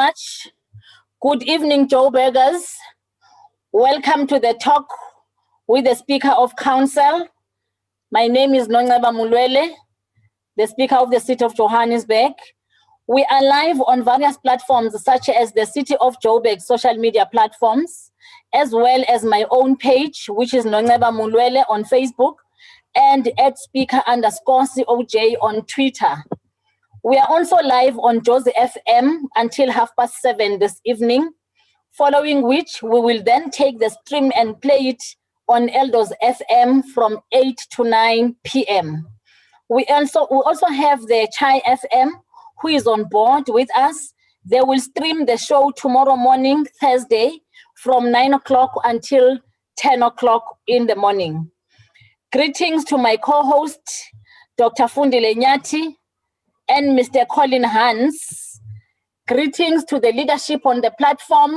much. Good evening, Joburgers. Welcome to the talk with the Speaker of Council. My name is Nongceba Mulwele, the Speaker of the City of Johannesburg. We are live on various platforms such as the City of Joburg social media platforms, as well as my own page, which is Nongceba Mulwele on Facebook, and at Speaker_COJ on Twitter. We are also live on Josi FM until 7:30 this evening, following which we will then take the stream and play it on Eldos FM from 8 to 9 p.m. We also have the Chai FM, who is on board with us. They will stream the show tomorrow morning, Thursday, from 9 o'clock until 10 o'clock in the morning. Greetings to my co-host, Dr. Fundi and Mr. Colin Hans. Greetings to the leadership on the platform.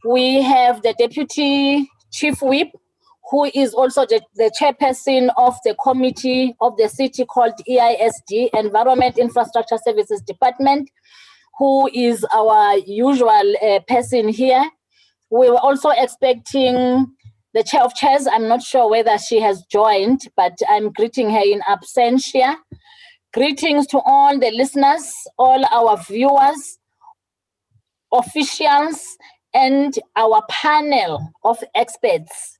We have the Deputy Chief Whip, who is also the chairperson of the committee of the city called EISD, Environment Infrastructure Services Department, who is our usual person here. We were also expecting the chair of chairs. I'm not sure whether she has joined, but I'm greeting her in absentia. Greetings to all the listeners, all our viewers, officials, and our panel of experts.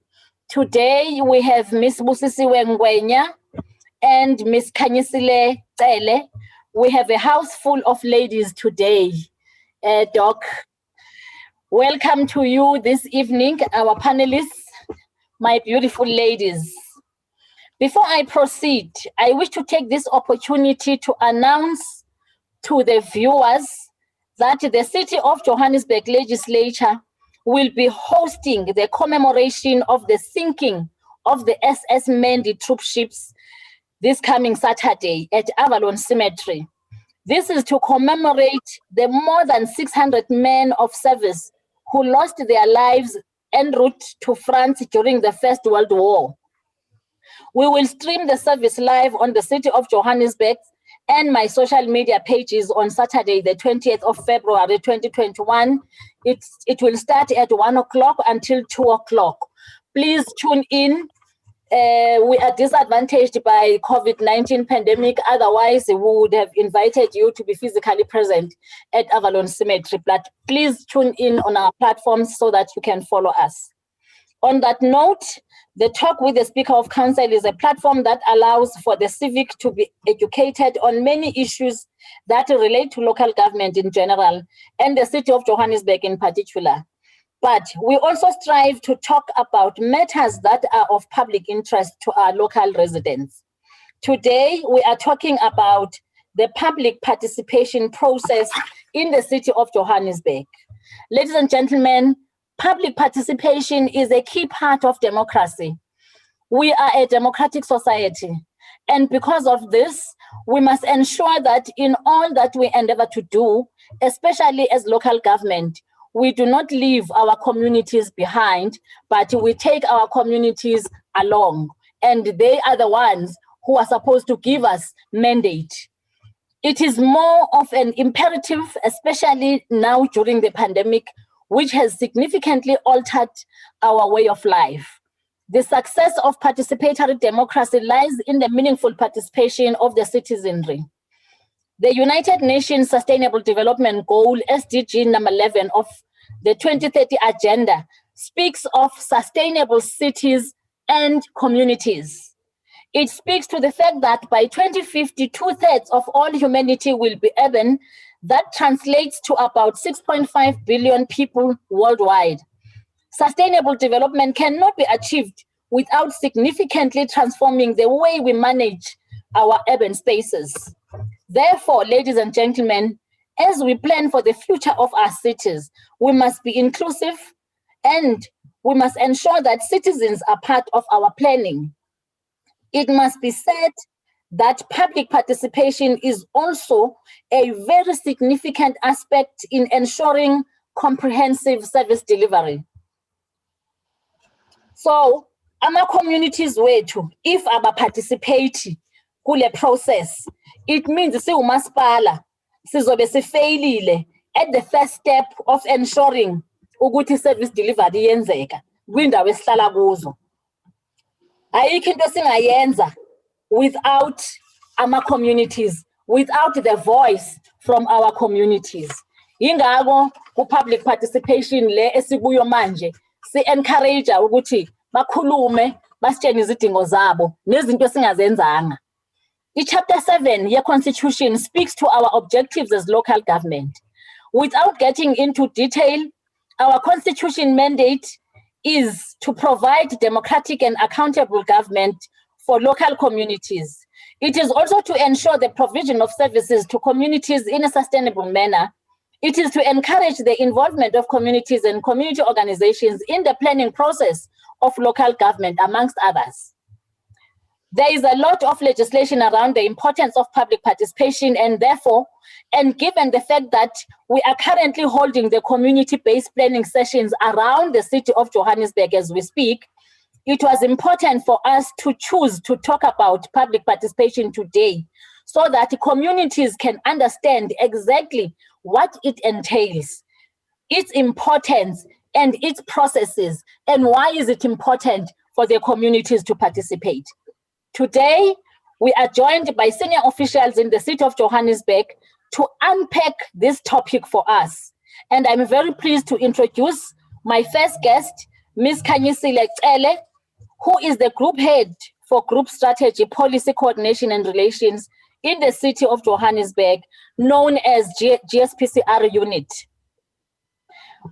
Today we have Ms. Busisiwe Ngwenya and Ms. Kanyisile Tsele. We have a house full of ladies today. Doc, welcome to you this evening, our panelists, my beautiful ladies. Before I proceed, I wish to take this opportunity to announce to the viewers that the City of Johannesburg Legislature will be hosting the commemoration of the sinking of the SS Mendi troop ships this coming Saturday at Avalon Cemetery. This is to commemorate the more than 600 men of service who lost their lives en route to France during the First World War. We will stream the service live on the City of Johannesburg and my social media pages on Saturday, the 20th of February, 2021. It will start at 1 o'clock until 2 o'clock. Please tune in. We are disadvantaged by COVID-19 pandemic. Otherwise, we would have invited you to be physically present at Avalon Cemetery. But please tune in on our platforms so that you can follow us. On that note, the Talk with the Speaker of Council is a platform that allows for the civic to be educated on many issues that relate to local government in general and the City of Johannesburg in particular. But we also strive to talk about matters that are of public interest to our local residents. Today, we are talking about the public participation process in the City of Johannesburg. Ladies and gentlemen, public participation is a key part of democracy. We are a democratic society. And because of this, we must ensure that in all that we endeavor to do, especially as local government, we do not leave our communities behind, but we take our communities along. And they are the ones who are supposed to give us mandate. It is more of an imperative, especially now during the pandemic, which has significantly altered our way of life. The success of participatory democracy lies in the meaningful participation of the citizenry. The United Nations Sustainable Development Goal, SDG number 11 of the 2030 Agenda, speaks of sustainable cities and communities. It speaks to the fact that by 2050, 2/3 of all humanity will be urban. That translates to about 6.5 billion people worldwide. Sustainable development cannot be achieved without significantly transforming the way we manage our urban spaces. Therefore, ladies and gentlemen, as we plan for the future of our cities, we must be inclusive and we must ensure that citizens are part of our planning. It must be said that public participation is also a very significant aspect in ensuring comprehensive service delivery. So, ama-communities wethu, if abaparticipate kule process, it means siwumasipala sizobe sifailile at the first step of ensuring ukuthi service delivery yenzeka kwindawo esihlala kuzo. Ayikho into singayenza without our communities, without the voice from our communities. Ingako ku-public participation le esikuyo manje si-encourage ukuthi bakhulume basitshene izidingo zabo nezinto esingazenzanga. I-Chapter 7 ye-Constitution speaks to our objectives as local government. Without getting into detail, our Constitution mandate is to provide democratic and accountable government for local communities. It is also to ensure the provision of services to communities in a sustainable manner. It is to encourage the involvement of communities and community organizations in the planning process of local government, amongst others. There is a lot of legislation around the importance of public participation, and therefore, and given the fact that we are currently holding the community-based planning sessions around the city of Johannesburg as we speak, it was important for us to choose to talk about public participation today so that communities can understand exactly what it entails, its importance and its processes, and why is it important for the communities to participate. Today, we are joined by senior officials in the city of Johannesburg to unpack this topic for us. And I'm very pleased to introduce my first guest, Ms. Khanyisile Cele, who is the group head for group strategy, policy coordination and relations in the city of Johannesburg, known as GSPCR unit.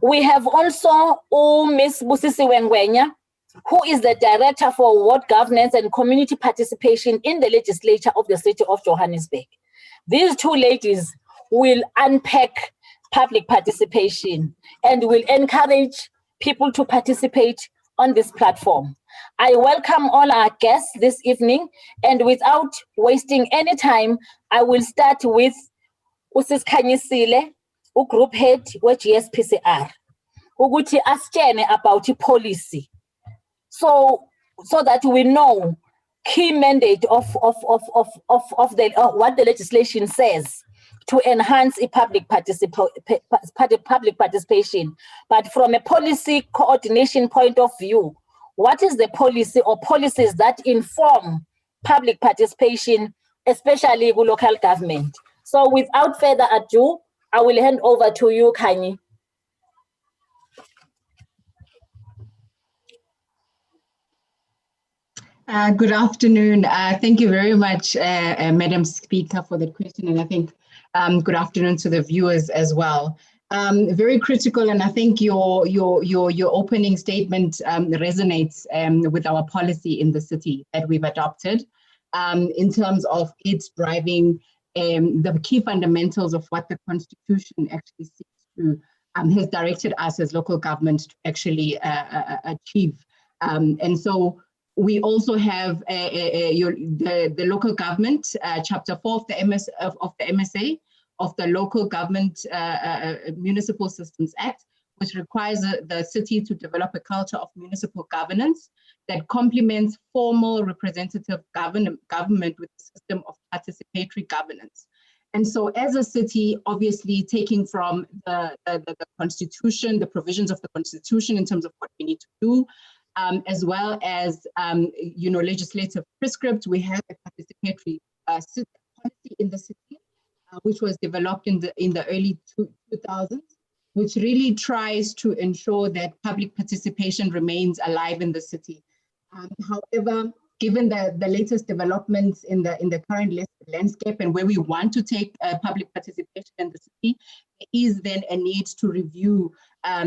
We have also Ms. Busisi Wengwenya, who is the director for ward governance and community participation in the legislature of the city of Johannesburg. These two ladies will unpack public participation and will encourage people to participate on this platform. I welcome all our guests this evening, and without wasting any time, I will start with Usis Khanyisile, group head with GSPCR. Ukuthi asitshene about policy. So that we know key mandate of what the legislation says to enhance public participation. But from a policy coordination point of view, what is the policy or policies that inform public participation, especially with local government? So without further ado, I will hand over to you, Khanyi. Good afternoon. Thank you very much, Madam Speaker, for the question. And I think good afternoon to the viewers as well. Very critical, and I think your opening statement resonates with our policy in the city that we've adopted in terms of its driving the key fundamentals of what the Constitution actually seeks to has directed us as local government to actually achieve. And so we also have the local government, Chapter 4 of the MSA, of the Local Government Municipal Systems Act, which requires the city to develop a culture of municipal governance that complements formal representative government with a system of participatory governance. And so as a city, obviously taking from the Constitution, the provisions of the Constitution in terms of what we need to do, as well as legislative prescript, we have a participatory policy in the city, which was developed in the early 2000s, which really tries to ensure that public participation remains alive in the city. However, given the latest developments in the current landscape and where we want to take public participation in the city, there is then a need to review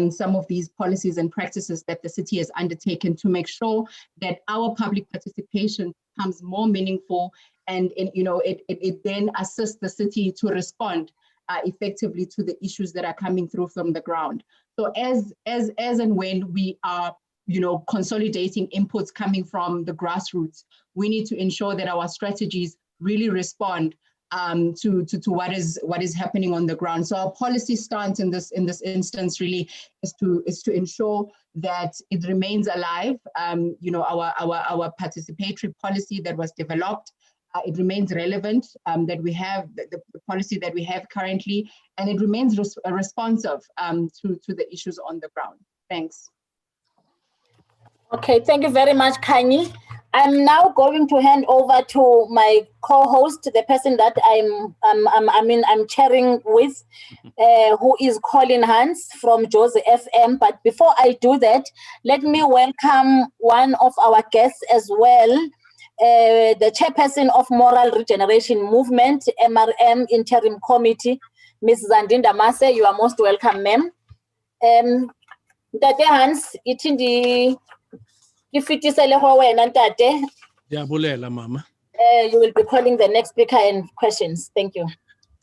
some of these policies and practices that the city has undertaken to make sure that our public participation becomes more meaningful and it then assists the city to respond effectively to the issues that are coming through from the ground. So as and when we are consolidating inputs coming from the grassroots, we need to ensure that our strategies really respond to what is happening on the ground. So our policy stance in this instance really is to ensure that it remains alive. Our participatory policy that was developed It remains relevant, that we have the policy that we have currently, and it remains responsive to the issues on the ground. Thanks. Okay, thank you very much, Khanyi. I'm now going to hand over to my co-host, the person that I'm chairing with, who is Colin Hans from Josie FM. But before I do that, let me welcome one of our guests as well, the chairperson of Moral Regeneration Movement, MRM Interim Committee, Ms. Zandinda Mase. You are most welcome, ma'am. Ntate Hans, itindi ifitisele ho wena ntate. Diyabulela mama. You will be calling the next speaker and questions. Thank you.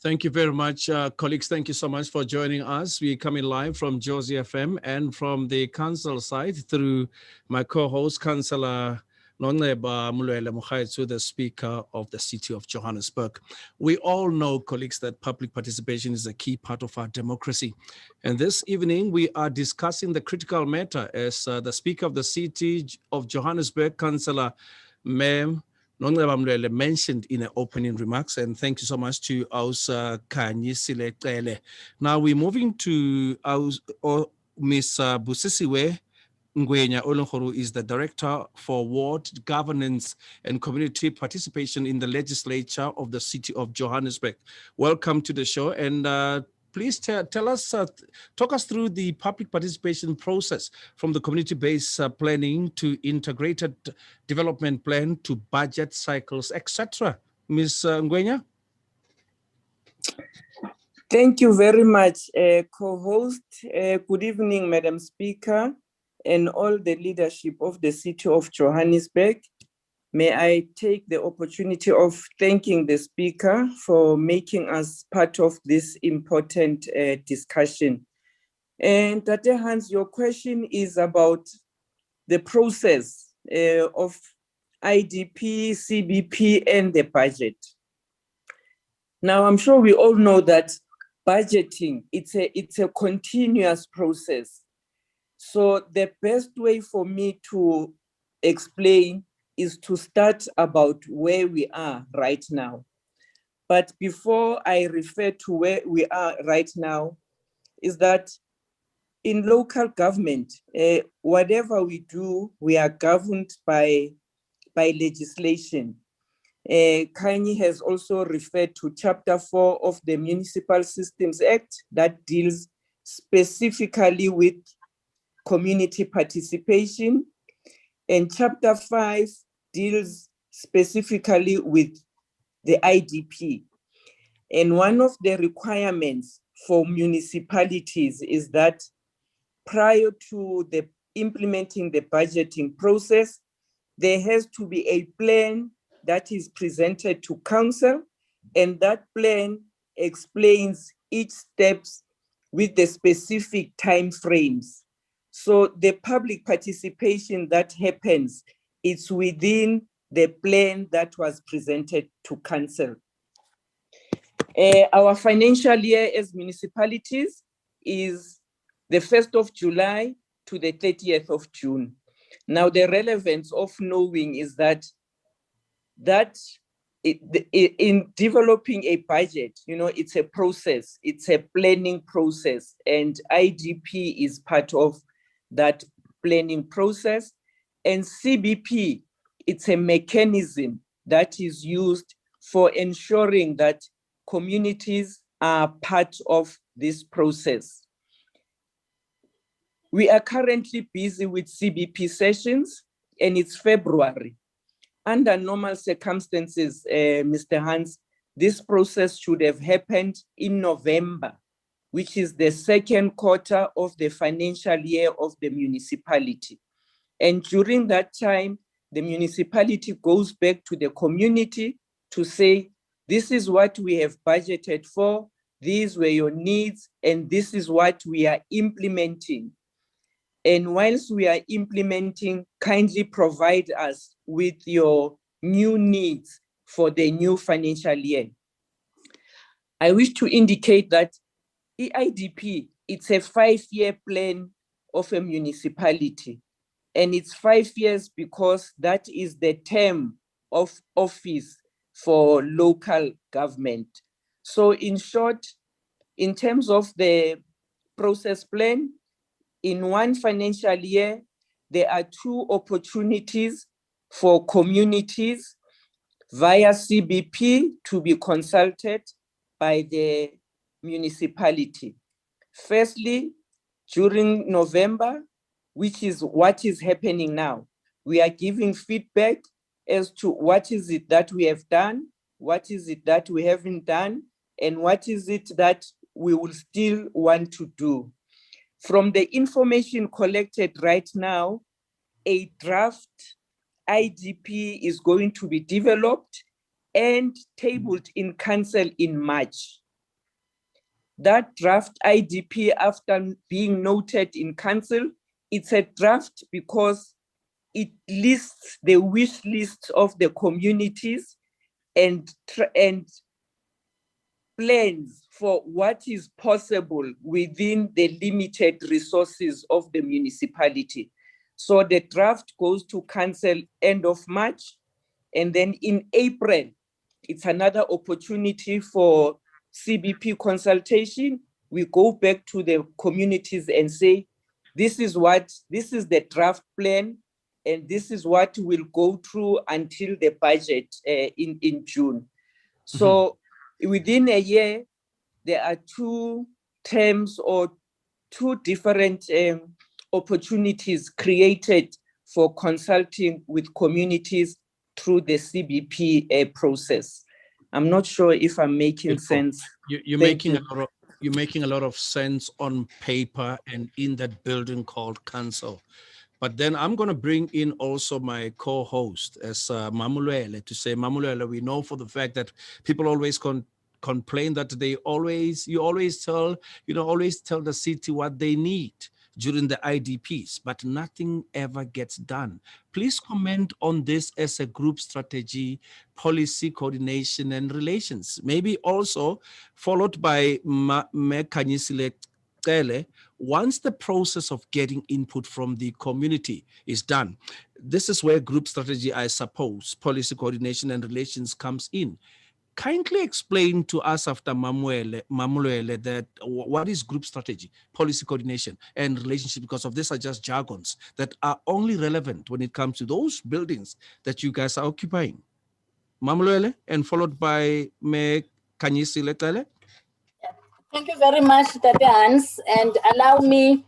Thank you very much, colleagues. Thank you so much for joining us. We're coming live from Josie FM and from the council side through my co-host, Councillor Noneba Mulwele Mokhaitsu, the Speaker of the City of Johannesburg. We all know, colleagues, that public participation is a key part of our democracy. And this evening, we are discussing the critical matter as the Speaker of the City of Johannesburg, Councillor Mem Noneba Mulwele, mentioned in her opening remarks. And thank you so much to Ausa Kanyisile. Now we're moving to Ms. Busisiwe Ngwenya Olonkhoro is the Director for Ward Governance and Community Participation in the Legislature of the City of Johannesburg. Welcome to the show, and please tell us, talk us through the public participation process from the community-based planning to integrated development plan to budget cycles, etc. Ms. Ngwenya? Thank you very much, co-host. Good evening, Madam Speaker, and all the leadership of the City of Johannesburg. May I take the opportunity of thanking the Speaker for making us part of this important discussion. And Tate Hans, your question is about the process of IDP, CBP, and the budget. Now, I'm sure we all know that budgeting, it's a continuous process. So the best way for me to explain is to start about where we are right now. But before I refer to where we are right now, is that in local government, whatever we do, we are governed by legislation. Khanyi has also referred to Chapter 4 of the Municipal Systems Act that deals specifically with community participation, and Chapter 5 deals specifically with the IDP. And one of the requirements for municipalities is that prior to implementing the budgeting process, there has to be a plan that is presented to council, and that plan explains each steps with the specific time frames. So the public participation that happens, it's within the plan that was presented to council. Our financial year as municipalities is the 1st of July to the 30th of June. Now, the relevance of knowing is that in developing a budget, it's a process, it's a planning process, and IDP is part of that planning process. And CBP, it's a mechanism that is used for ensuring that communities are part of this process. We are currently busy with CBP sessions, and it's February. Under normal circumstances, Mr. Hans, this process should have happened in November, which is the second quarter of the financial year of the municipality. And during that time, the municipality goes back to the community to say, this is what we have budgeted for, these were your needs, and this is what we are implementing. And whilst we are implementing, kindly provide us with your new needs for the new financial year. I wish to indicate that EIDP, it's a 5-year plan of a municipality. And it's 5 years because that is the term of office for local government. So in short, in terms of the process plan, in one financial year, there are 2 opportunities for communities via CBP to be consulted by the municipality. Firstly, during November, which is what is happening now, we are giving feedback as to what is it that we have done, what is it that we haven't done, and what is it that we will still want to do. From the information collected right now, a draft IDP is going to be developed and tabled in council in March. That draft IDP, after being noted in council, it's a draft because it lists the wish list of the communities and plans for what is possible within the limited resources of the municipality. So the draft goes to council end of March, and then in April, it's another opportunity for CBP consultation. We go back to the communities and say, this is the draft plan, and this is what we'll go through until the budget in June. So within a year, there are 2 terms or 2 different opportunities created for consulting with communities through the CBP process. I'm not sure if I'm making sense. You're making a lot of sense on paper and in that building called council. But then I'm going to bring in also my co-host as Mamulwele to say, Mamulwele, we know for the fact that people always complain that you always tell the city what they need during the IDPs, but nothing ever gets done. Please comment on this as a group strategy, policy coordination and relations. Maybe also followed by Kanyisile Tele. Once the process of getting input from the community is done, this is where group strategy, I suppose, policy coordination and relations comes in. Kindly explain to us after Mamulwele that what is group strategy, policy coordination, and relationship, because of this are just jargons that are only relevant when it comes to those buildings that you guys are occupying. Mamulwele, and followed by Me Kanyisile Tele. Thank you very much, Tate Hans, and allow me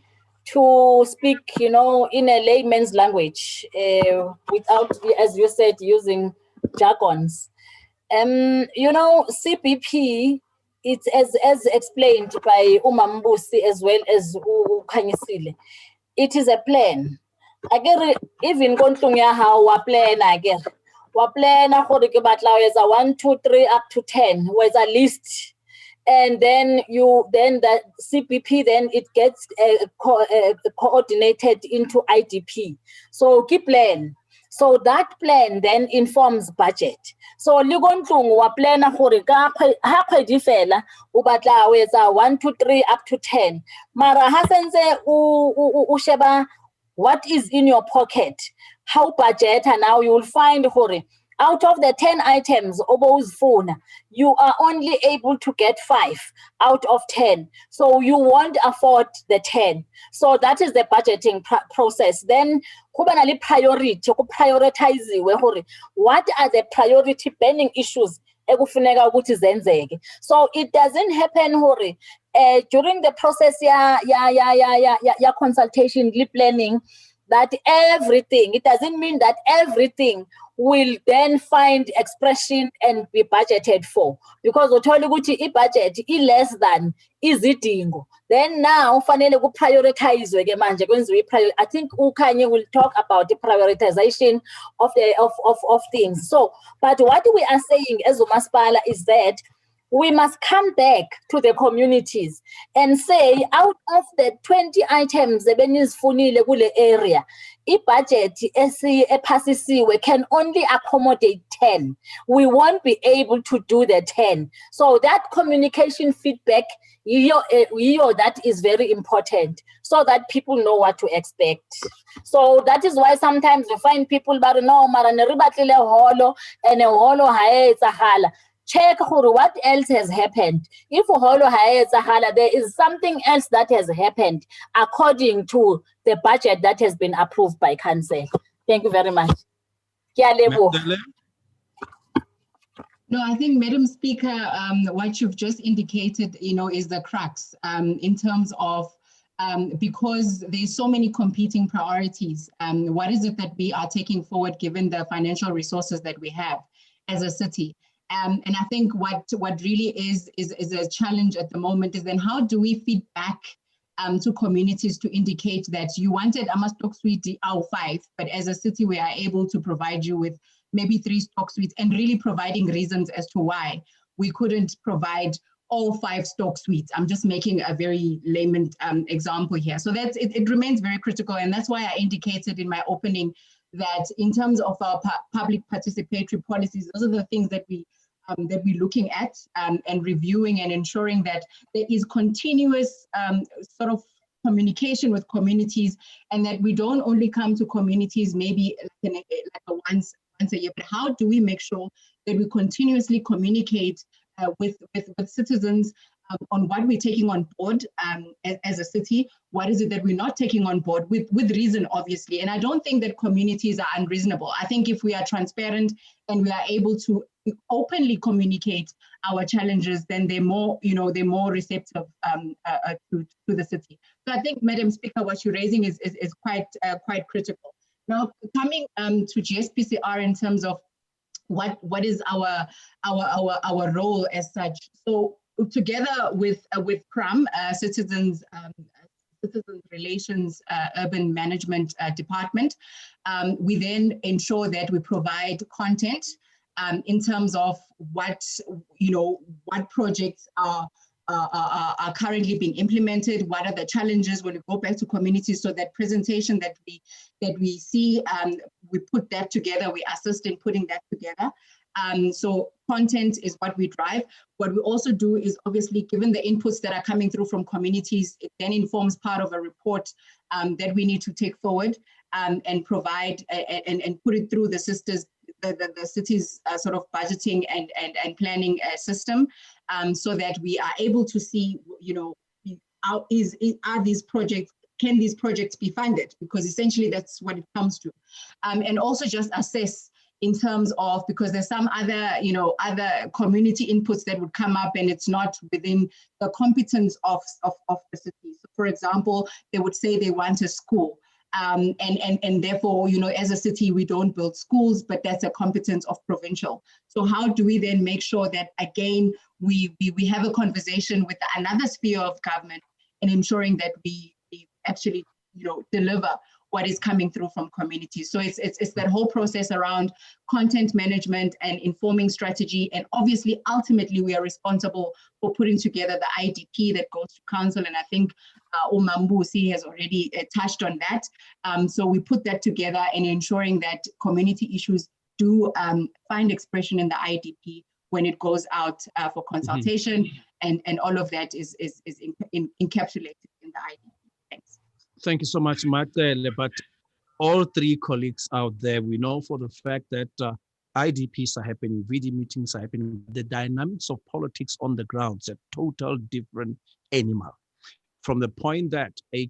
to speak, in a layman's language without, as you said, using jargons. CBP, it's as explained by Umambusi as well as Kanyisile. It is a plan. Again, even kontlung how wa plan again. Wa plan gore ke batla as a 1, 2, 3 up to 10 was a list. And then the CBP, then it gets coordinated into IDP. So keep plan. So that plan then informs budget. So ligontlung wa plan gore ka ha kgwedi fela o batla o etsa 1, 2, 3 up to 10. Mara ha sentse o sheba what is in your pocket, how budget, and now you will find gore out of the 10 items, phone, you are only able to get 5 out of 10. So you won't afford the 10. So that is the budgeting process. Then, prioritize what are the priority burning issues. So it doesn't happen during the process, consultation, planning, that everything, it doesn't mean that everything will then find expression and be budgeted for. Because budget is less than izidingo. Then now fanele ku prioritize manje kwenziwe I think Ukanye will talk about the prioritization of things. So, but what we are saying as uMasipala is that we must come back to the communities and say, out of the 20 items ebenizifunile kule area, i-budget ephasisiwe can only accommodate 10. We won't be able to do the 10. So that communication feedback, that is very important, so that people know what to expect. So that is why sometimes we find people but no mara ne ribatlile holo and a holo ha etsahala. Check what else has happened. If holo ha etsahala, there is something else that has happened according to the budget that has been approved by council. Thank you very much. Ke a leboha. No, I think, Madam Speaker, what you've just indicated, is the crux in terms of because there's so many competing priorities. What is it that we are taking forward given the financial resources that we have as a city? And I think what really is a challenge at the moment is then how do we feed back to communities to indicate that you wanted a stock suite R5, but as a city we are able to provide you with maybe 3 stock suites, and really providing reasons as to why we couldn't provide all 5 stock suites. I'm just making a very layman example here. So that's it remains very critical, and that's why I indicated in my opening that in terms of our public participatory policies, those are the things that we're looking at and reviewing and ensuring that there is continuous sort of communication with communities, and that we don't only come to communities maybe like a once a year, but how do we make sure that we continuously communicate with citizens on what we're taking on board as a city, what is it that we're not taking on board with reason, obviously. And I don't think that communities are unreasonable. I think if we are transparent and we are able to openly communicate our challenges, then they're more receptive to the city. So I think, Madam Speaker, what you're raising is quite critical. Now, coming to GSPCR in terms of what is our role as such. So together with CRUM, Citizens Relations Urban Management Department, we then ensure that we provide content in terms of what projects are currently being implemented, what are the challenges when we go back to communities. So that presentation that we see, we put that together, we assist in putting that together. So content is what we drive. What we also do is, obviously, given the inputs that are coming through from communities, it then informs part of a report that we need to take forward and provide and put it through the city's sort of budgeting and planning system, so that we are able to see, can these projects be funded? Because essentially that's what it comes to. And also just assess in terms of, because there's some other community inputs that would come up and it's not within the competence of the city. So for example, they would say they want a school. And therefore, as a city, we don't build schools, but that's a competence of provincial. So how do we then make sure that, again, we have a conversation with another sphere of government in ensuring that we actually, deliver what is coming through from communities. So it's that whole process around content management and informing strategy. And obviously, ultimately, we are responsible for putting together the IDP that goes to council. And I think Umambusi has already touched on that. So we put that together and ensuring that community issues do find expression in the IDP when it goes out for consultation, and all of that is encapsulated in the IDP. Thanks. Thank you so much, Matele. But all 3 colleagues out there, we know for the fact that IDPs are happening, VD meetings are happening. The dynamics of politics on the ground is a total different animal. From the point that a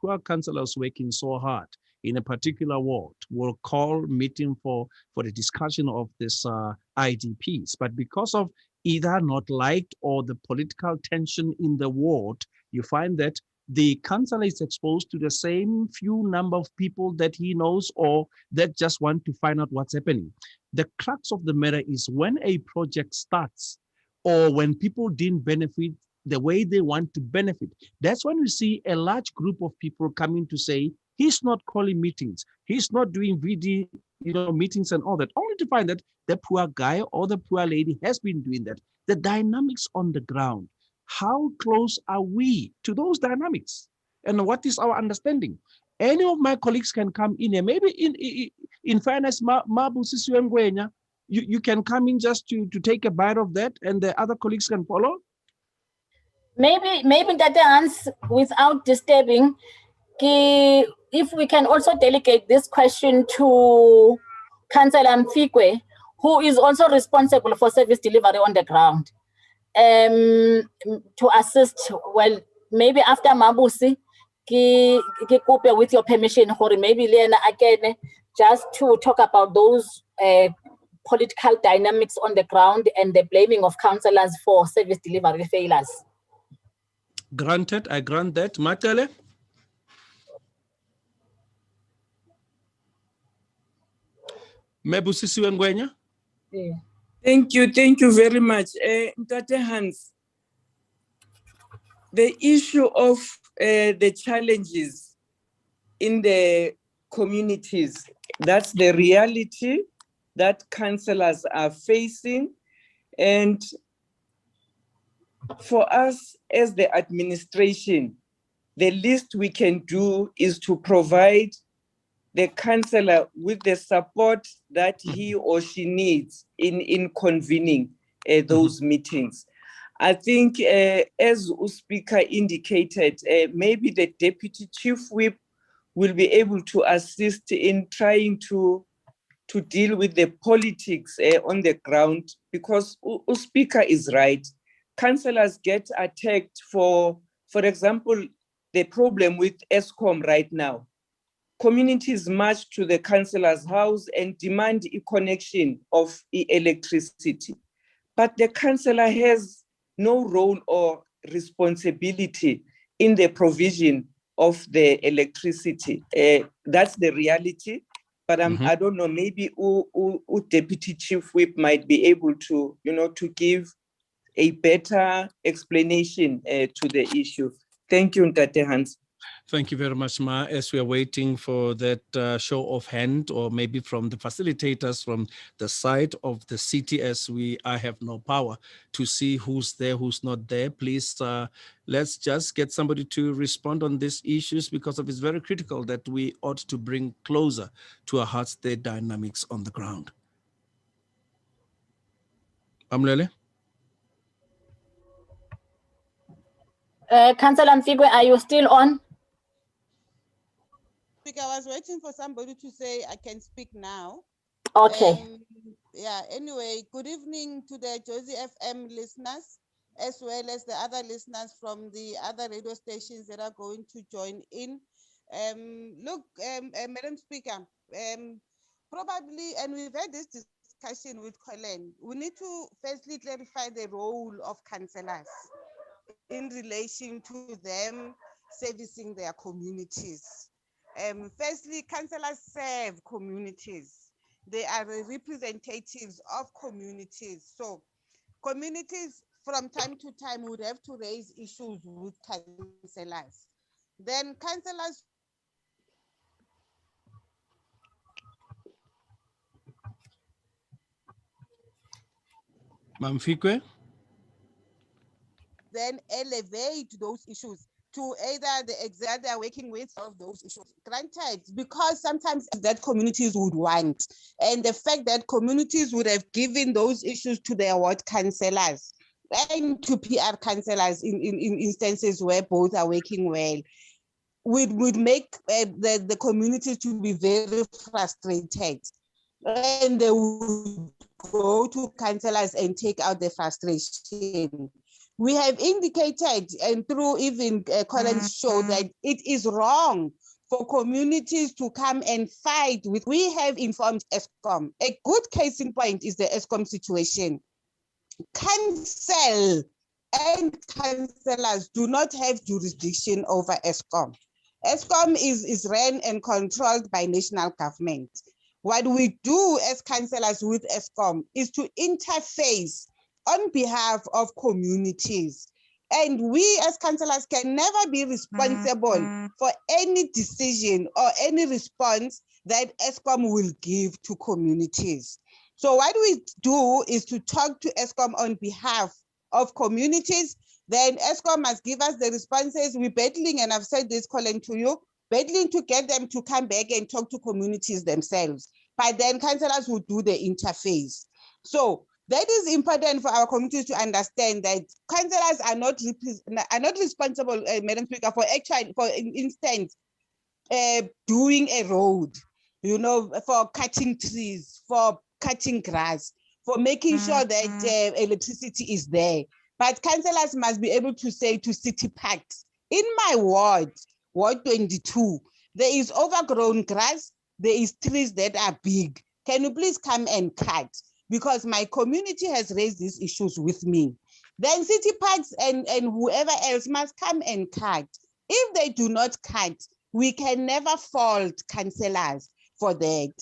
poor councillor is working so hard in a particular ward will call meeting for the discussion of this IDPs. But because of either not liked or the political tension in the ward, you find that the councillor is exposed to the same few number of people that he knows or that just want to find out what's happening. The crux of the matter is when a project starts or when people didn't benefit the way they want to benefit, that's when we see a large group of people coming to say, he's not calling meetings, he's not doing VD meetings and all that, only to find that the poor guy or the poor lady has been doing that. The dynamics on the ground, how close are we to those dynamics? And what is our understanding? Any of my colleagues can come in here. Maybe in fairness, you can come in just to take a bite of that, and the other colleagues can follow. Maybe that Hans, without disturbing, if we can also delegate this question to Councillor Mfikwe, who is also responsible for service delivery on the ground, to assist. Well, maybe after Mabusi, with your permission, maybe Lena again, just to talk about those political dynamics on the ground and the blaming of councillors for service delivery failures. Granted, I grant that. Matele? Mebusisi Ngwenya? Yeah. Thank you very much. Mtate Hans, the issue of the challenges in the communities, that's the reality that councillors are facing. And for us as the administration, the least we can do is to provide the councillor with the support that he or she needs in convening those meetings. I think as Uspika indicated, maybe the deputy chief whip will be able to assist in trying to deal with the politics on the ground, because Uspika is right. Councillors get attacked for example, the problem with Eskom right now. Communities march to the councillor's house and demand a connection of electricity. But the councillor has no role or responsibility in the provision of the electricity. That's the reality. But I don't know, maybe Deputy Chief Whip might be able to, to give a better explanation to the issue. Thank you, Ntate Hans. Thank you very much, Ma. As we are waiting for that show of hand, or maybe from the facilitators from the side of the city, as I have no power to see who's there, who's not there. Please, let's just get somebody to respond on these issues, because it's very critical that we ought to bring closer to our hearts the dynamics on the ground. Amlele? Councillor Mfikwe, are you still on? I was waiting for somebody to say I can speak now. Okay. Yeah, anyway, good evening to the Josie FM listeners, as well as the other listeners from the other radio stations that are going to join in. Madam Speaker, probably, and we've had this discussion with Colin, we need to firstly clarify the role of councillors in relation to them servicing their communities. Firstly, councillors serve communities. They are the representatives of communities. So communities from time to time would have to raise issues with councillors. Then councillors Mamfikwe? Then elevate those issues to either the exec they are working with of those issues. Granted, because sometimes that communities would want, and the fact that communities would have given those issues to their ward councillors and to PR councillors in instances where both are working well, would make the communities to be very frustrated. And they would go to councillors and take out the frustration. We have indicated, and through even Colin's show, that it is wrong for communities to come and fight with. We have informed Eskom. A good case in point is the Eskom situation. Council and councillors do not have jurisdiction over Eskom. Eskom is ran and controlled by national government. What we do as councillors with Eskom is to interface on behalf of communities. And we as councillors can never be responsible for any decision or any response that ESCOM will give to communities. So what we do is to talk to ESCOM on behalf of communities. Then ESCOM must give us the responses. We're battling, and I've said this, Colin, to you, battling to get them to come back and talk to communities themselves. But then councillors will do the interface. So that is important for our communities to understand that councillors are not responsible, Madam Speaker, for instance, doing a road, you know, for cutting trees, for cutting grass, for making sure that electricity is there. But councillors must be able to say to city parks, in my ward 22, there is overgrown grass, there is trees that are big. Can you please come and cut? Because my community has raised these issues with me. Then city parks and whoever else must come and cut. If they do not cut, we can never fault councillors for that.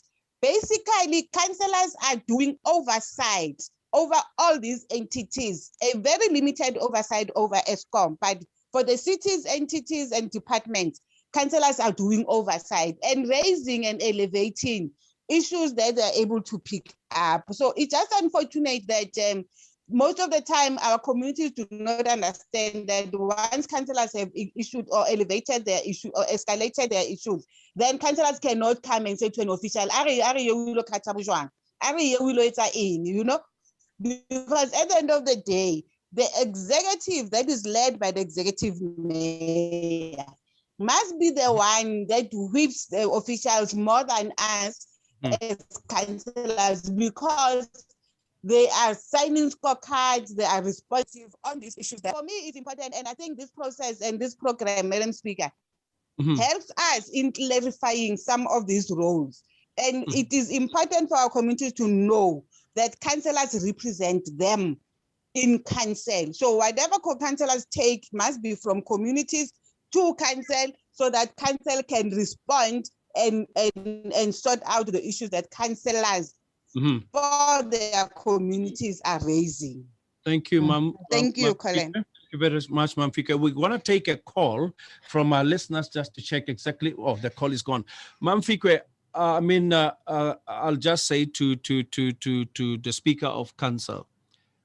Basically, councillors are doing oversight over all these entities, a very limited oversight over ESCOM, but for the cities, entities, and departments, councillors are doing oversight and raising and elevating issues that they're able to pick up. So it's just unfortunate that most of the time our communities do not understand that once councillors have issued or elevated their issue or escalated their issues, then councillors cannot come and say to an official, you know, because at the end of the day, the executive that is led by the executive mayor must be the one that whips the officials more than us as councillors, because they are signing scorecards, they are responsive on these issues. For me, it's important, and I think this process and this program, Madam Speaker, helps us in clarifying some of these roles. And it is important for our community to know that councillors represent them in council. So whatever councillors take must be from communities to council, so that council can respond and sort out the issues that councillors for their communities are raising. Thank you, Ma'am. Thank you, Colin. Thank you very much, Ma'am Fika. We're going to take a call from our listeners just to check exactly. Oh, the call is gone. Ma'am Fika, I'll just say to the Speaker of Council,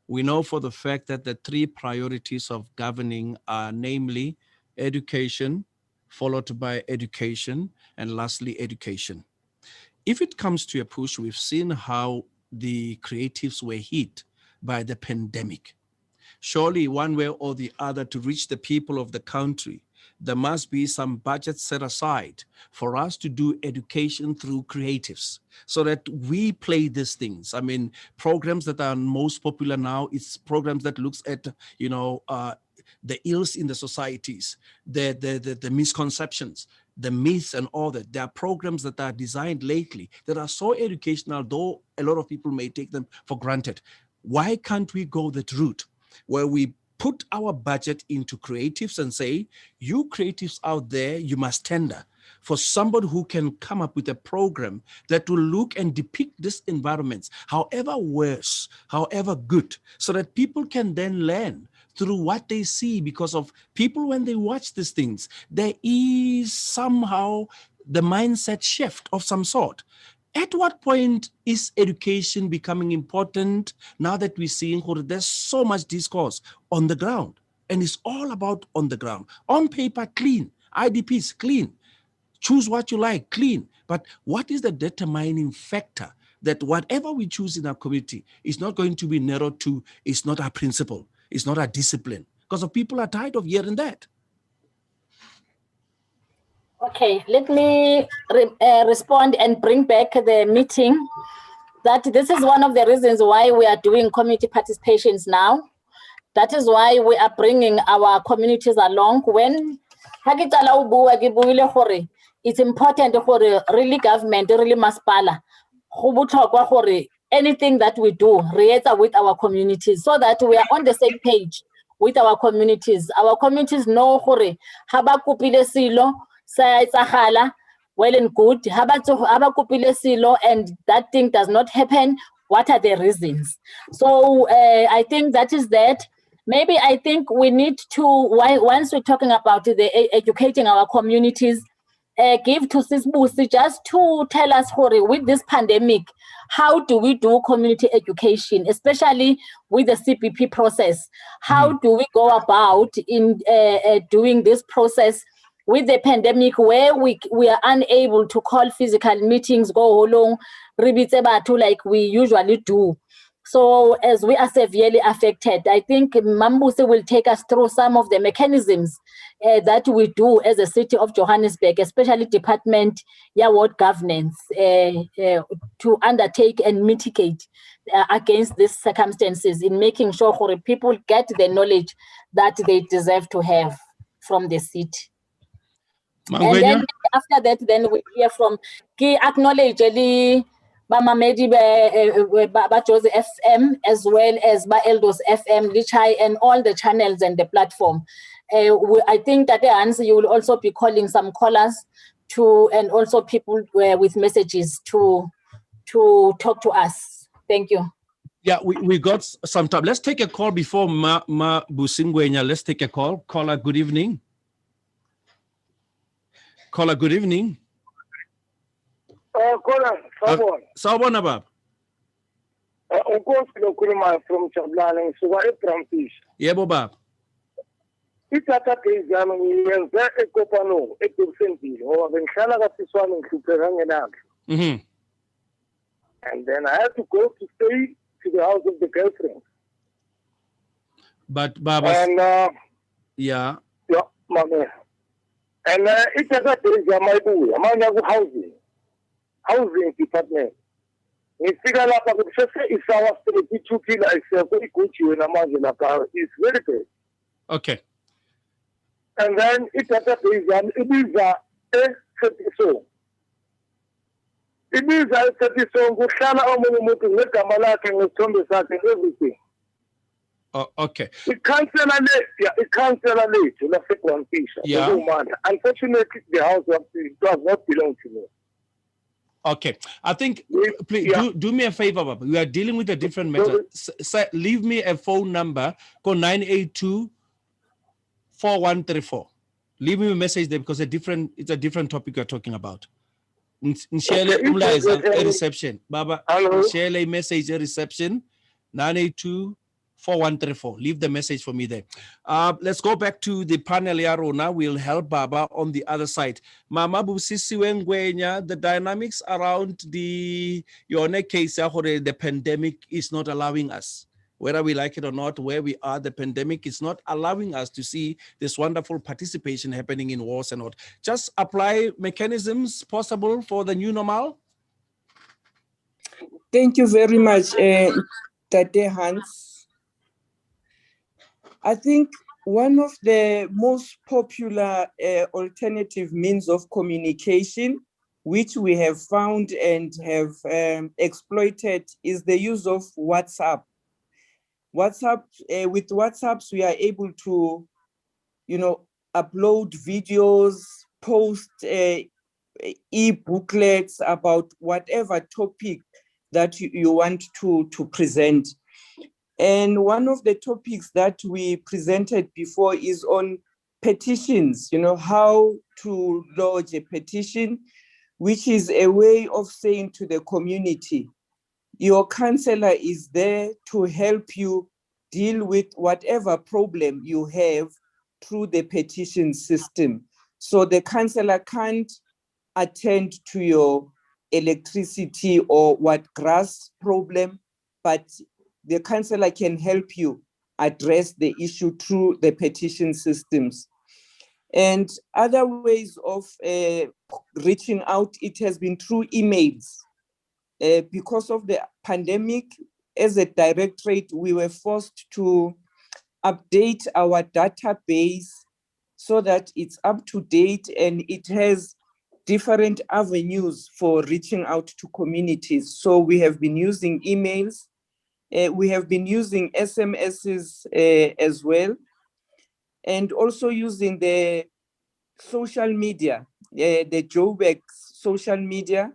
we know for the fact that the three priorities of governing are namely education, followed by education, and lastly, education. If it comes to a push, we've seen how the creatives were hit by the pandemic. Surely one way or the other, to reach the people of the country, there must be some budget set aside for us to do education through creatives so that we play these things. I mean, programs that are most popular now, it's programs that looks at, you know, the ills in the societies, the misconceptions, the myths and all that. There are programs that are designed lately that are so educational, though a lot of people may take them for granted. Why can't we go that route where we put our budget into creatives and say, you creatives out there, you must tender for somebody who can come up with a program that will look and depict these environments, however worse, however good, so that people can then learn through what they see. Because of people, when they watch these things, there is somehow the mindset shift of some sort. At what point is education becoming important now that we're seeing there's so much discourse on the ground, and it's all about on the ground? On paper, clean. IDPs, clean. Choose what you like, clean. But what is the determining factor that whatever we choose in our community is not going to be narrowed to, it's not our principle, it's not our discipline? Because of people are tired of hearing that. Okay, let me respond and bring back the meeting. That this is one of the reasons why we are doing community participations now. That is why we are bringing our communities along. When it's important for really government, really masipala, anything that we do with our communities, so that we are on the same page with our communities. Our communities know well and good, and that thing does not happen. What are the reasons? So I think that is that. Maybe I think we need to, once we're talking about the educating our communities, give to Sisbusi just to tell us, Hori, with this pandemic, how do we do community education, especially with the CPP process? How do we go about in doing this process with the pandemic, where we are unable to call physical meetings, go long, like we usually do? So as we are severely affected, I think Mambuse will take us through some of the mechanisms that we do as a city of Johannesburg, especially Department Ward Governance, to undertake and mitigate against these circumstances in making sure people get the knowledge that they deserve to have from the city. And then after that, then we hear from Ki acknowledge Bamamedi ba Josie FM as well as ba Eldos FM, Lichai, and all the channels and the platform. I think that the answer, you will also be calling some callers to, and also people with messages to talk to us. Thank you. Yeah, we got some time. Let's take a call before Ma Busingwenya. Let's take a call. Caller, good evening. Caller, good evening. Caller, Sabon. Sabon abab. From Chablan, so what is Trampish? Yeah, Boba. It's a examining a copano, a percentage, or the Shalaga Swan to Perangana. And then I have to go to stay to the house of the girlfriend. But Baba. And yeah, Mama. And it's a housing department. It's very good. Okay. And then it is a so. It means I said this song, everything. Oh, okay. It can't sell a late. Yeah, it can't sell a late. Yeah. Unfortunately, the house does not belong to me. Okay. I think, please do me a favor, Baba. We are dealing with a different matter. Leave me a phone number, call 982-4134. Leave me a message there because it's a different topic you're talking about. Share a reception. Baba, share a message, a reception, 982-4134. Leave the message for me there. Let's go back to the panel. Yarona will help Baba on the other side. Mama Busisi Wengwenya, the dynamics around the case, the pandemic is not allowing us, whether we like it or not, where we are, the pandemic is not allowing us to see this wonderful participation happening in wars and what. Just apply mechanisms possible for the new normal. Thank you very much, Tate Hans. I think one of the most popular alternative means of communication, which we have found and have exploited, is the use of WhatsApp. With WhatsApps, we are able to, upload videos, post e-booklets about whatever topic that you want to present. And one of the topics that we presented before is on petitions, how to lodge a petition, which is a way of saying to the community, your counselor is there to help you deal with whatever problem you have through the petition system. So the counselor can't attend to your electricity or grass problem, but the counselor can help you address the issue through the petition systems. And other ways of reaching out, it has been through emails. Because of the pandemic, as a directorate, we were forced to update our database so that it's up to date and it has different avenues for reaching out to communities. So we have been using emails, we have been using SMSs as well, and also using the social media, the jobac social media.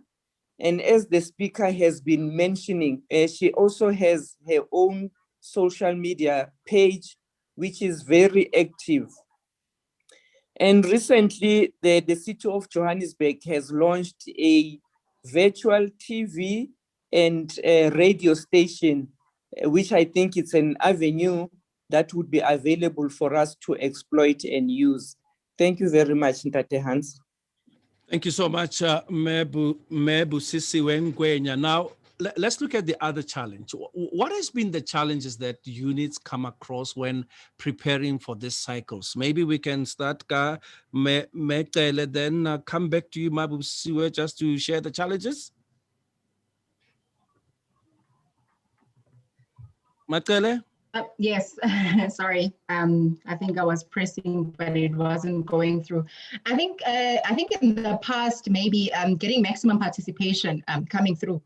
And as the speaker has been mentioning, she also has her own social media page, which is very active. And recently, the city of Johannesburg has launched a virtual TV and radio station, which I think it's an avenue that would be available for us to exploit and use. Thank you very much, Ntate Hans. Thank you so much, Busisi Ngwenya. Now, let's look at the other challenge. What has been the challenges that units come across when preparing for these cycles? Maybe we can start, then come back to you, Busisi, just to share the challenges. Matele? Yes, sorry. I think I was pressing, but it wasn't going through. I think in the past, maybe getting maximum participation coming through,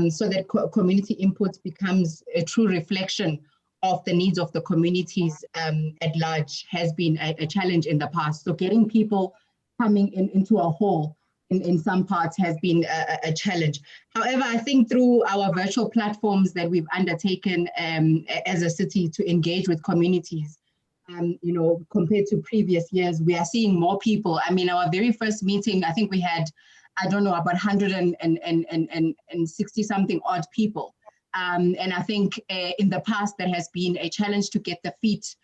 so that community input becomes a true reflection of the needs of the communities at large has been a challenge in the past. So getting people coming into a hall in some parts has been a challenge. However, I think through our virtual platforms that we've undertaken as a city to engage with communities, compared to previous years, we are seeing more people. I mean, our very first meeting, I think we had, I don't know, about 160 something odd people. And I think in the past, there has been a challenge to get the feet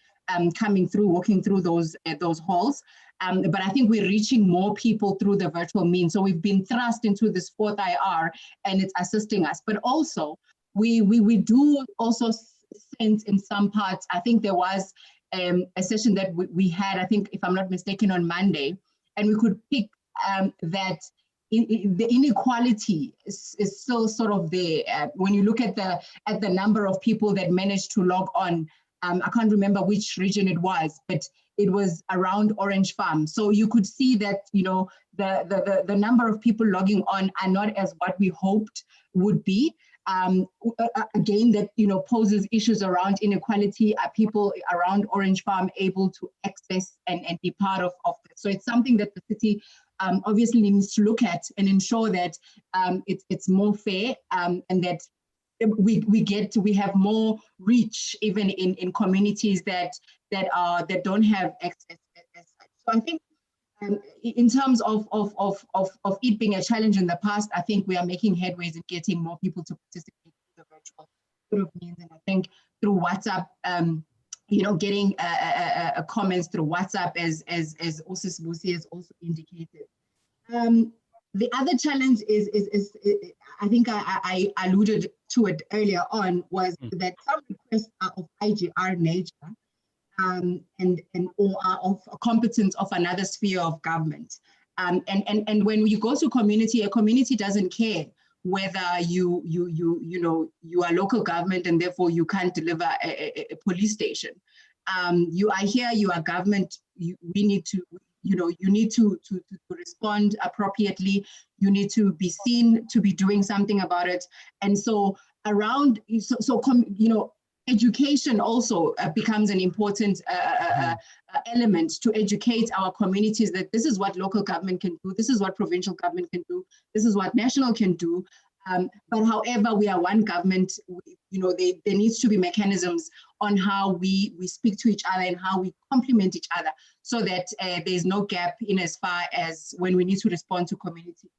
coming through, walking through those halls. But I think we're reaching more people through the virtual means. So we've been thrust into this fourth IR and it's assisting us. But also, we do also sense in some parts, I think there was a session that we had, I think, if I'm not mistaken, on Monday, and we could pick that the inequality is still sort of there. When you look at the number of people that managed to log on, I can't remember which region it was, but it was around Orange Farm. So you could see that, the number of people logging on are not as what we hoped would be. Again, that, poses issues around inequality. Are people around Orange Farm able to access and be part of this? So it's something that the city obviously needs to look at and ensure that it's more fair and that we have more reach even in communities that don't have access as such. So I think in terms of it being a challenge in the past, I think we are making headways in getting more people to participate in the virtual sort of means. And I think through WhatsApp, getting comments through WhatsApp, as Busi has also indicated. The other challenge is I think I alluded to it earlier on, was that some requests are of IGR nature and or are of competence of another sphere of government. And when you go to a community doesn't care whether you are local government and therefore you can't deliver a police station. You are here, you are government, we need to, you need to respond appropriately. You need to be seen to be doing something about it. And so education also becomes an important element to educate our communities that this is what local government can do, this is what provincial government can do, this is what national can do. But however, we are one government, there needs to be mechanisms on how we speak to each other and how we complement each other so that there's no gap in as far as when we need to respond to community.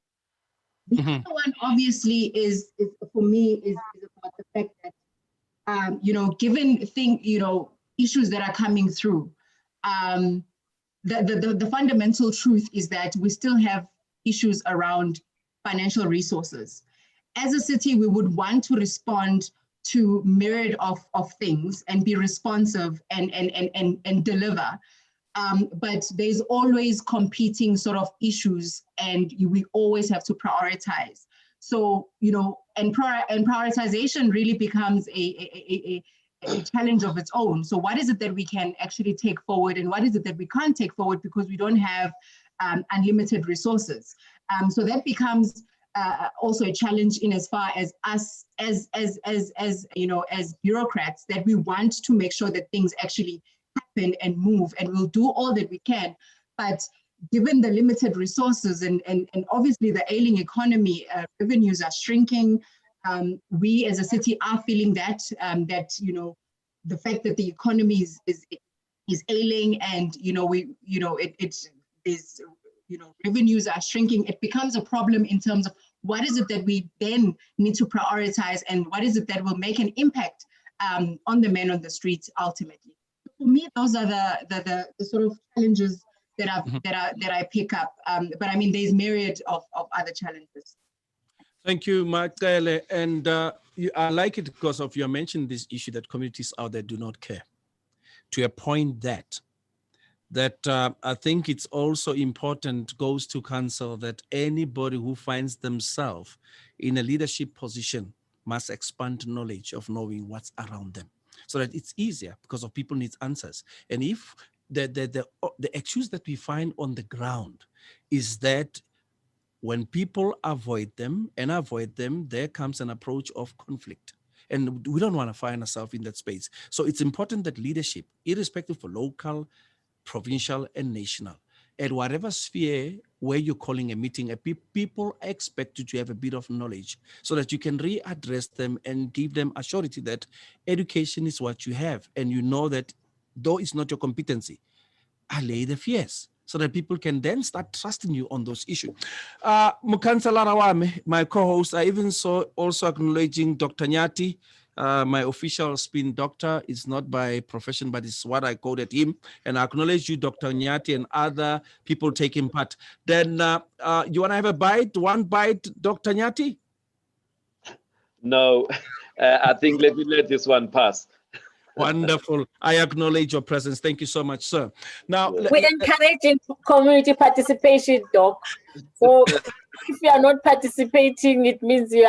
The other one obviously is for me is about the fact that given issues that are coming through, the fundamental truth is that we still have issues around financial resources. As a city, we would want to respond to myriad of things and be responsive and deliver. But there's always competing sort of issues and we always have to prioritize. So, and prioritization really becomes a challenge of its own. So what is it that we can actually take forward and what is it that we can't take forward because we don't have unlimited resources? So that becomes also a challenge in as far as us as bureaucrats, that we want to make sure that things actually happen and move, and we'll do all that we can. But given the limited resources and obviously the ailing economy, revenues are shrinking. We as a city are feeling that the fact that the economy is ailing, and it's revenues are shrinking, it becomes a problem in terms of what is it that we then need to prioritize and what is it that will make an impact on the men on the streets ultimately. For me, those are the sort of challenges that I pick up. But I mean, there's myriad of other challenges. Thank you, Makele. And I like it because of you mentioned this issue that communities out there do not care. To a point that I think it's also important, goes to council, that anybody who finds themselves in a leadership position must expand knowledge of knowing what's around them, so that it's easier, because of people need answers. And if the issues that we find on the ground is that when people avoid them, there comes an approach of conflict. And we don't want to find ourselves in that space. So it's important that leadership, irrespective of local, provincial, and national, at whatever sphere where you're calling a meeting, people expect you to have a bit of knowledge so that you can readdress them and give them a surety that education is what you have. And you know that though it's not your competency, allay the fears, so that people can then start trusting you on those issues. Mukansala Rawame, my co-host, I even saw also acknowledging Dr. Nyati, my official spin doctor. Is not by profession, but it's what I called at him. And I acknowledge you, Dr. Nyati, and other people taking part. Then you want to have one bite, Dr. Nyati? No, I think let me let this one pass. Wonderful. I acknowledge your presence. Thank you so much, sir. Now, we're encouraging community participation, Doc. So if you are not participating, it means you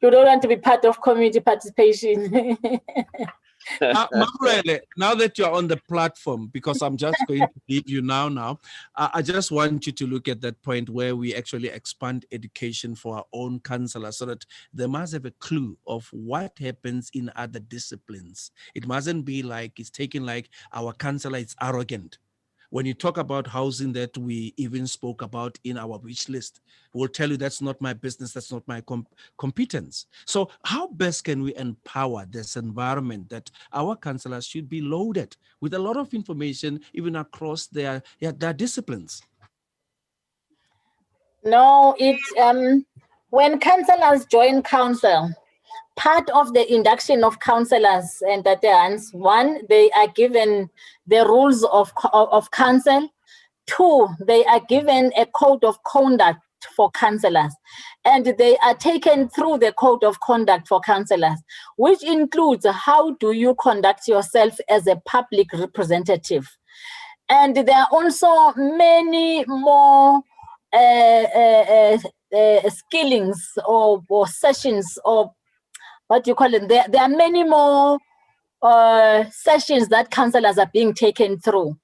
don't want to be part of community participation. Now that you're on the platform, because I'm just going to leave you now, I just want you to look at that point where we actually expand education for our own councillors, so that they must have a clue of what happens in other disciplines. It mustn't be like it's taken like our councillor is arrogant. When you talk about housing that we even spoke about in our wish list, we'll tell you that's not my business, that's not my competence. So how best can we empower this environment that our councillors should be loaded with a lot of information, even across their disciplines? No, when councillors join council, part of the induction of councillors and adherents, one, they are given the rules of council. Two, they are given a code of conduct for councillors, and they are taken through the code of conduct for councillors, which includes how do you conduct yourself as a public representative. And there are also many more skillings or sessions, or what do you call it? There are many more sessions that councillors are being taken through.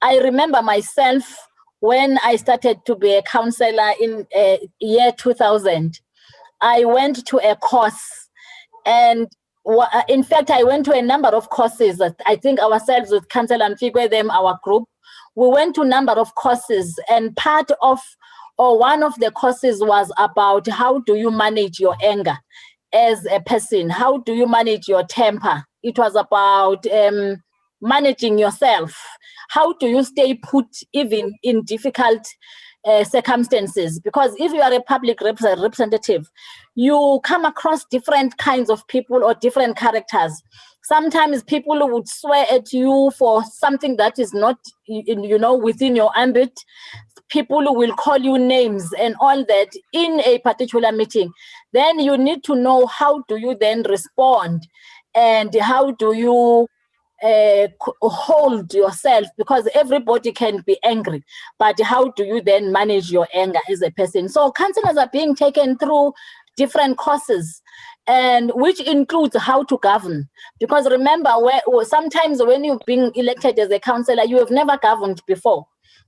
I remember myself when I started to be a councillor in year 2000, I went to a course, and in fact, I went to a number of courses. I think ourselves with Councillor Mfigwe, our group, we went to a number of courses, and part of, or one of the courses was about how do you manage your anger as a person? How do you manage your temper? It was about managing yourself. How do you stay put even in difficult circumstances? Because if you are a public representative, you come across different kinds of people or different characters. Sometimes people would swear at you for something that is not, within your ambit. People will call you names and all that in a particular meeting. Then you need to know how do you then respond, and how do you hold yourself, because everybody can be angry, but how do you then manage your anger as a person? So councillors are being taken through different courses, and which includes how to govern. Because remember, sometimes when you've been elected as a councillor, you have never governed before.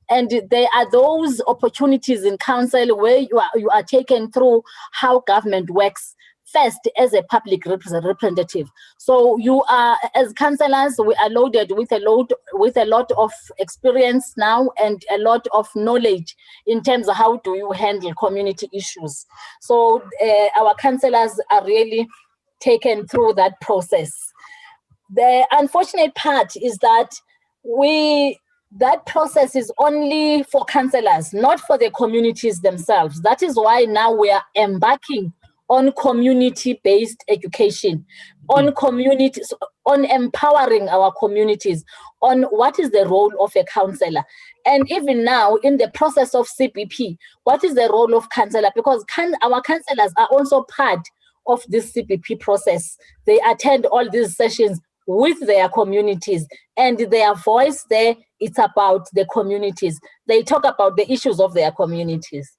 And there are those opportunities in council where you are taken through how government works first as a public representative. So you are, as councillors, we are loaded with a lot of experience now and a lot of knowledge in terms of how do you handle community issues. So our councillors are really taken through that process. The unfortunate part is that that process is only for councillors, not for the communities themselves. That is why now we are embarking on community-based education, on communities, on empowering our communities, on what is the role of a councillor. And even now, in the process of CBP, what is the role of councillor? Because our councillors are also part of this CBP process. They attend all these sessions with their communities, and their voice there, it's about the communities. They talk about the issues of their communities.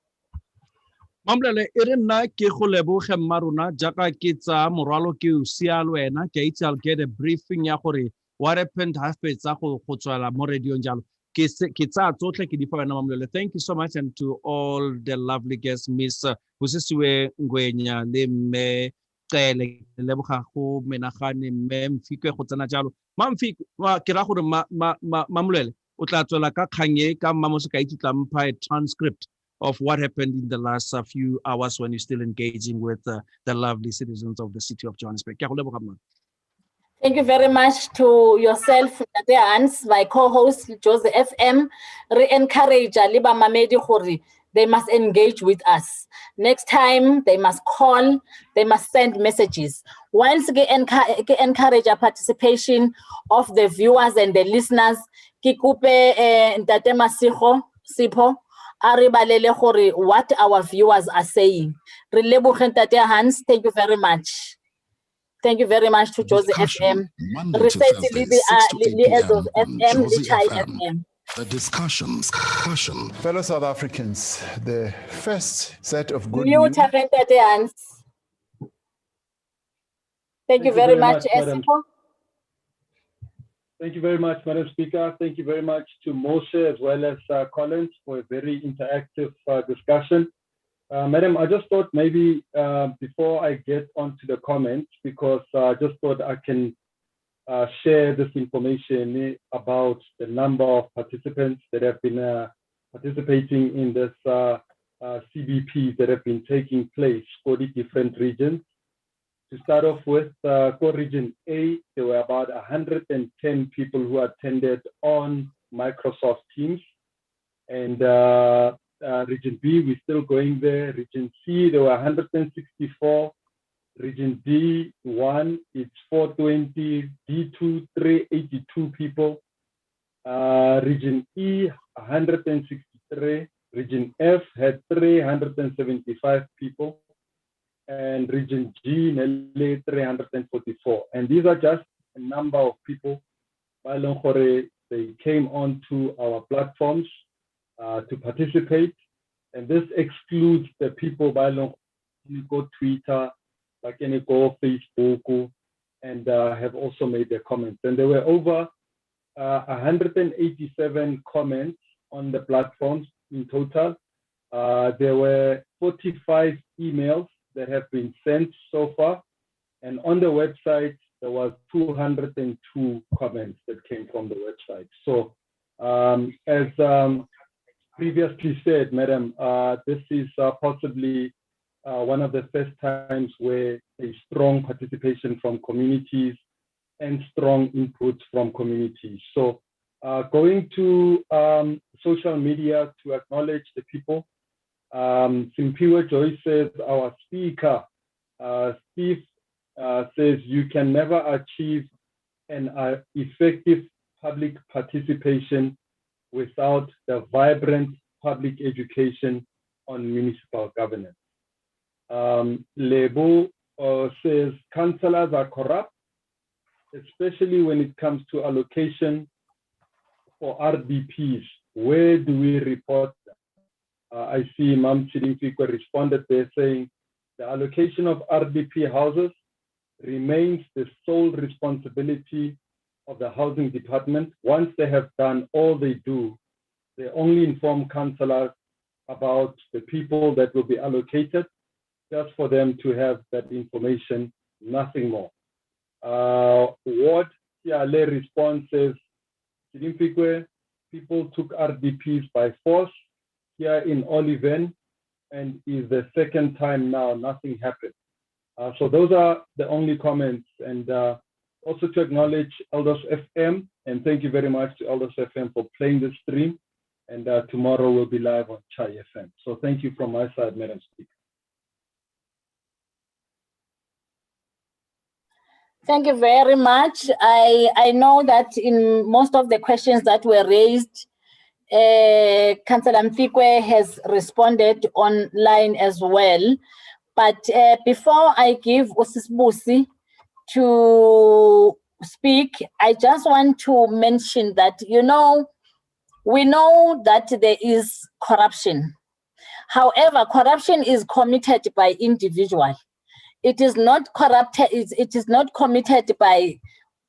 Mamlele ere nna ke go leboge mmaruna jaaka ke tsa morwalo ke o sia le wena ke itse I'll get a briefing ya gore what happened ha fetsa go tswela mo radio jalo ke tsa tsotlhe ke di fa wena Mamlele. Thank you so much, and to all the lovely guests, Miss Busisiwe Ngwenya le me Cele leboga go menagane me Mfikwe go tsena jalo Mamfikwe ke ra gore Mamlele o tla tswela ka kganye ka Mmamoso ka itse tla mpha a transcript of what happened in the last few hours when you're still engaging with the lovely citizens of the city of Johannesburg. Thank you very much to yourself, Nate Hans, my co-host, Jose FM. Re-encourage Liba Mamedi Khori. They must engage with us. Next time, they must call, they must send messages. Once we encourage a participation of the viewers and the listeners, Kikupe Ntate Masiho, Sipo, what our viewers are saying. Hans, thank you very much. Thank you very much to Josie FM. Monday to Thursday, 6 to 8 p.m. on Josie FM. The discussion. Fellow South Africans, the first set of good news. Hans. Thank you very much, Esipo. Thank you very much, Madam Speaker. Thank you very much to Moshe as well as Collins for a very interactive discussion. Madam, I just thought maybe before I get onto the comments, because I just thought I can share this information about the number of participants that have been participating in this CBP that have been taking place for the different regions. To start off with, for Region A, there were about 110 people who attended on Microsoft Teams. And Region B, we're still going there. Region C, there were 164. Region D1, it's 420. D2, 382 people. Region E, 163. Region F had 375 people. And Region G, nearly 344. And these are just a number of people. They came onto our platforms to participate. And this excludes the people by go Twitter, like any go Facebook, and have also made their comments. And there were over 187 comments on the platforms in total. There were 45 emails that have been sent so far. And on the website, there was 202 comments that came from the website. So as previously said, Madam, this is possibly one of the first times where a strong participation from communities and strong input from communities. So going to social media to acknowledge the people. Simpiwe Joy says, our speaker, Steve says, you can never achieve an effective public participation without the vibrant public education on municipal governance. Lebo says, councillors are corrupt, especially when it comes to allocation for RDPs. Where do we report them? I see Mam Chidimfikwe responded there saying, the allocation of RDP houses remains the sole responsibility of the housing department. Once they have done all they do, they only inform councillors about the people that will be allocated, just for them to have that information, nothing more. Ward Tiale response says, Chidimfikwe, people took RDPs by force here in Oliven, and is the second time now, nothing happened. So those are the only comments. And Also to acknowledge Elders FM, and thank you very much to Elders FM for playing the stream. And tomorrow we'll be live on Chai FM. So thank you from my side, Madam Speaker. Thank you very much. I know that in most of the questions that were raised, Councillor Mfikwe has responded online as well. But before I give Osisbusi to speak, I just want to mention that, we know that there is corruption. However, corruption is committed by individual. It is not corrupted, it is not committed by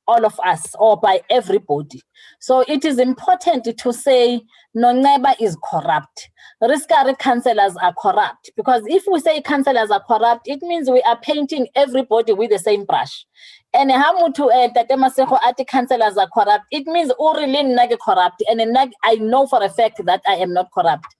all of us or by everybody. So it is important to say no neighbor is corrupt. Riskari councillors are corrupt, because if we say councillors are corrupt, it means we are painting everybody with the same brush. And how to ati councillors are corrupt, it means really corrupt, and I know for a fact that I am not corrupt.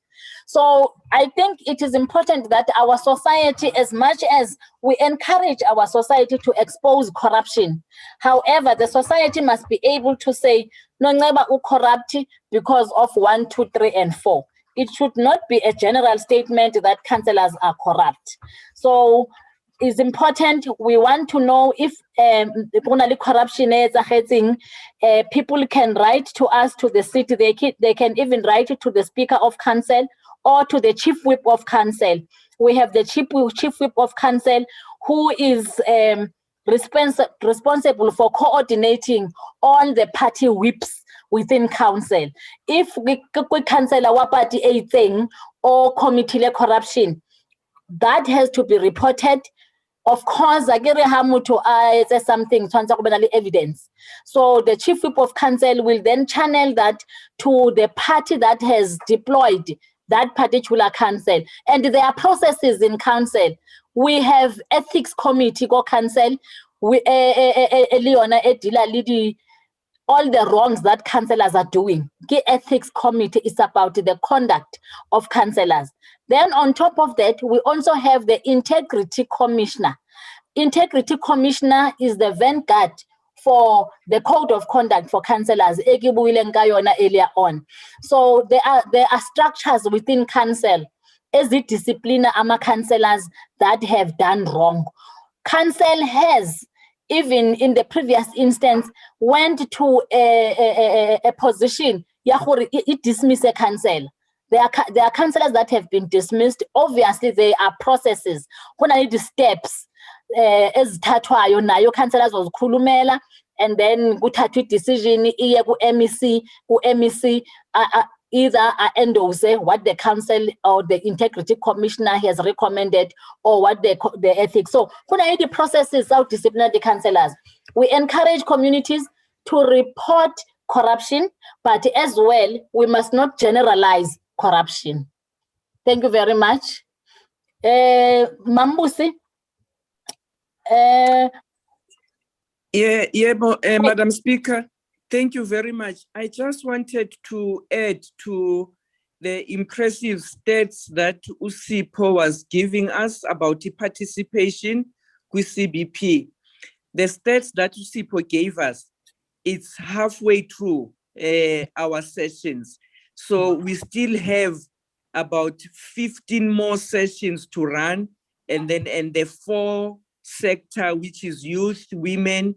So I think it is important that our society, as much as we encourage our society to expose corruption, however, the society must be able to say, no neighbor u corrupt because of 1, 2, 3, and 4. It should not be a general statement that councillors are corrupt. So it's important. We want to know if corruption is people can write to us, to the city. They can even write to the Speaker of Council or to the Chief Whip of Council. We have the Chief Whip of Council who is responsible for coordinating all the party whips within council. If we councillor wa party a thing or committee corruption, that has to be reported. Of course, it's something evidence. So the Chief Whip of Council will then channel that to the party that has deployed that particular council. And there are processes in council. We have ethics committee go council. We all the wrongs that councillors are doing. The ethics committee is about the conduct of councillors. Then on top of that, we also have the integrity commissioner. Integrity commissioner is the vanguard for the code of conduct for councillors earlier on. So there are structures within council as it discipline ama councillors that have done wrong. Council has, even in the previous instance, went to a position it dismiss a council. There are councillors that have been dismissed. Obviously, there are processes. When I need the steps, as tatwayo nayo councillors was kulumela, and then kuthathwa decision iye ku MEC either endorse what the council or the integrity commissioner has recommended or what the ethics. So when the processes of disciplinary councillors, we encourage communities to report corruption, but as well, we must not generalize corruption. Thank you very much. Mambusi. Madam Speaker, thank you very much. I just wanted to add to the impressive stats that USIPO was giving us about the participation with CBP. The stats that USIPO gave us, it's halfway through our sessions. So we still have about 15 more sessions to run, and the 4 sector, which is youth, women,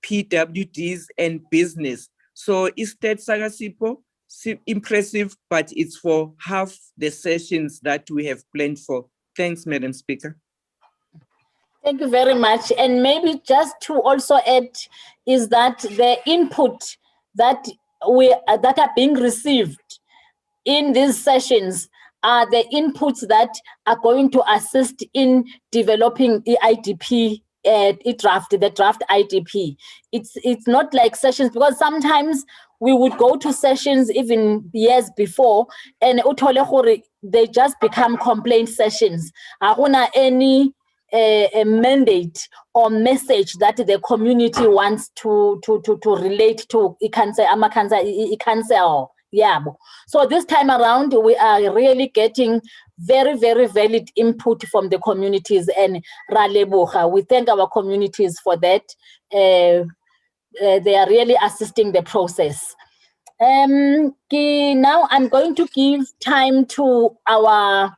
PWDs, and business. So it's that Sagasipo, impressive, but it's for half the sessions that we have planned for. Thanks, Madam Speaker. Thank you very much. And maybe just to also add is that the input that are being received in these sessions are the inputs that are going to assist in developing the IDP, the draft IDP. It's not like sessions, because sometimes we would go to sessions even years before and they just become complaint sessions. Aruna any a mandate or message that the community wants to relate to. Yeah. So this time around, we are really getting very, very valid input from the communities, and Raleboha. We thank our communities for that. they are really assisting the process. Now I'm going to give time to our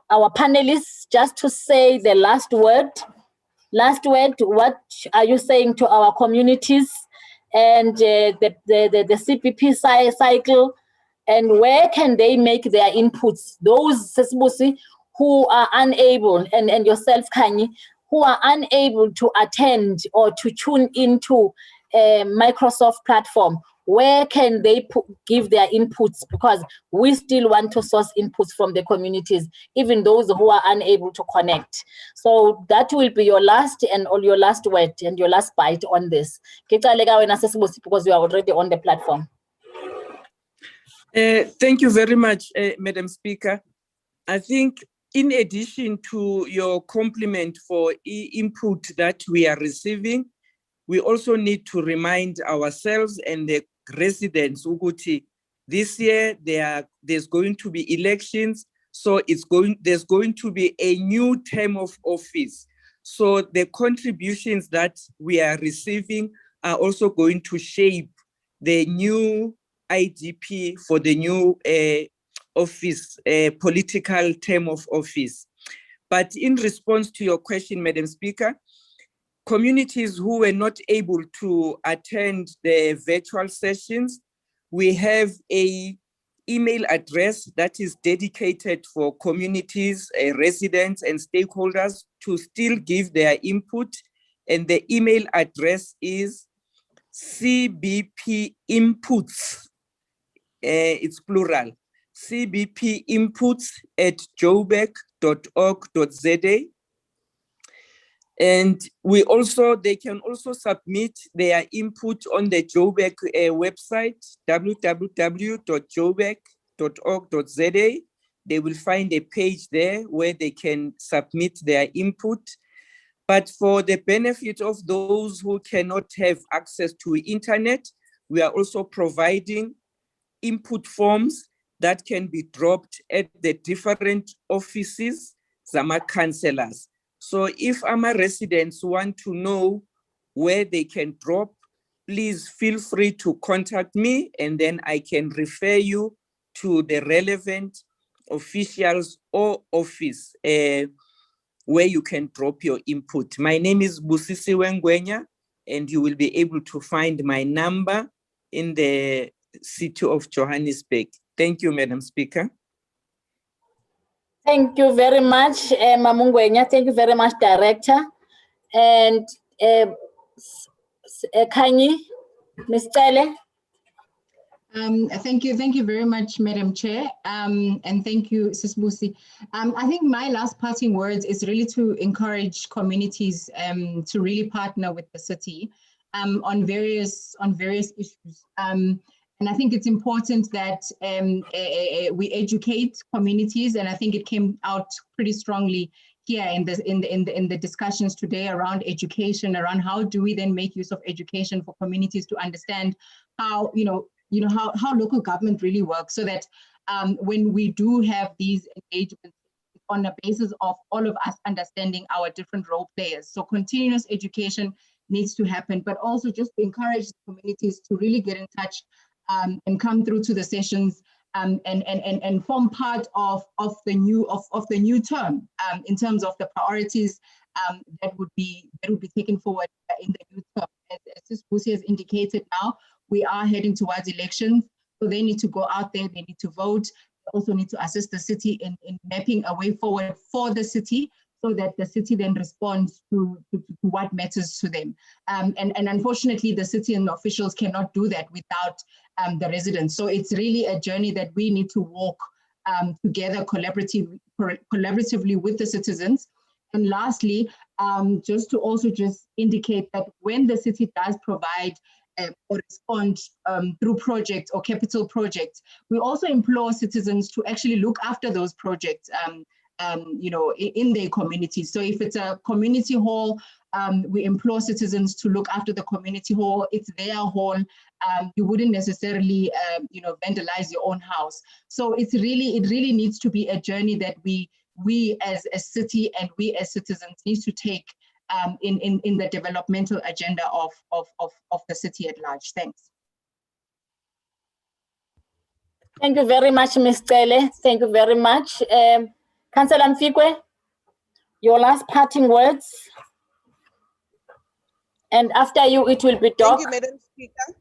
panelists just to say the last word. Last word, what are you saying to our communities and the CPP cycle, and where can they make their inputs? Those who are unable, and yourself, Khanyi, who are unable to attend or to tune into a Microsoft platform, where can they give their inputs? Because we still want to source inputs from the communities, even those who are unable to connect. So that will be your last word and your last bite on this. Because you are already on the platform. Thank you very much, Madam Speaker. I think in addition to your compliment for input that we are receiving, we also need to remind ourselves and the residents, Uguti, this year there's going to be elections, so there's going to be a new term of office. So the contributions that we are receiving are also going to shape the new IDP for the new office, political term of office. But in response to your question, Madam Speaker, communities who were not able to attend the virtual sessions, we have an email address that is dedicated for communities, residents, and stakeholders to still give their input. And the email address is cbpinputs, it's plural, cbpinputs@jobac.org.za. And they can also submit their input on the Jobac website, www.jobac.org.za. They will find a page there where they can submit their input. But for the benefit of those who cannot have access to internet, we are also providing input forms that can be dropped at the different offices, Zama councillors. So if AMA residents want to know where they can drop, please feel free to contact me, and then I can refer you to the relevant officials or office where you can drop your input. My name is Busisi Wengwenya, and you will be able to find my number in the city of Johannesburg. Thank you, Madam Speaker. Thank you very much, Mamungwenya. Thank you very much, Director. And Khanyi, Ms. Tele. Thank you very much, Madam Chair, and thank you, Sis Busi. I think my last parting words is really to encourage communities to really partner with the city on various issues. And I think it's important that we educate communities, and I think it came out pretty strongly here in the discussions today around education, around how do we then make use of education for communities to understand how how local government really works, so that when we do have these engagements on the basis of all of us understanding our different role players. So continuous education needs to happen, but also just to encourage the communities to really get in touch and come through to the sessions and form part of the new term in terms of the priorities that would be taken forward in the new term. As Busi has indicated, now we are heading towards elections, so they need to go out there, they need to vote, they also need to assist the city in mapping a way forward for the city, so that the city then responds to what matters to them. And unfortunately, the city and the officials cannot do that without the residents. So it's really a journey that we need to walk together collaboratively with the citizens. And lastly, just to indicate that when the city does provide or respond through projects or capital projects, we also implore citizens to actually look after those projects in their communities. So if it's a community hall, we implore citizens to look after the community hall. It's their hall. You wouldn't necessarily, vandalize your own house. So it really needs to be a journey that we as a city and we as citizens need to take in the developmental agenda of the city at large. Thanks. Thank you very much, Ms. Tele. Thank you very much. Councillor Mfikwe, your last parting words. And after you, it will be Doc. Thank you, Madam Speaker.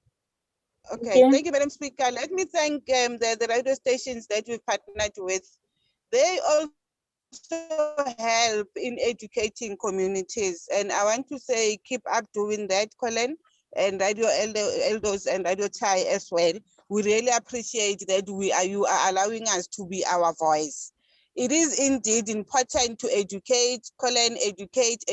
Okay, thank you, Madam Speaker. Let me thank the radio stations that we've partnered with. They also help in educating communities. And I want to say, keep up doing that, Colin, and Radio Eldos and Radio Chai as well. We really appreciate that you are allowing us to be our voice. It is indeed important to educate, Colin, educate,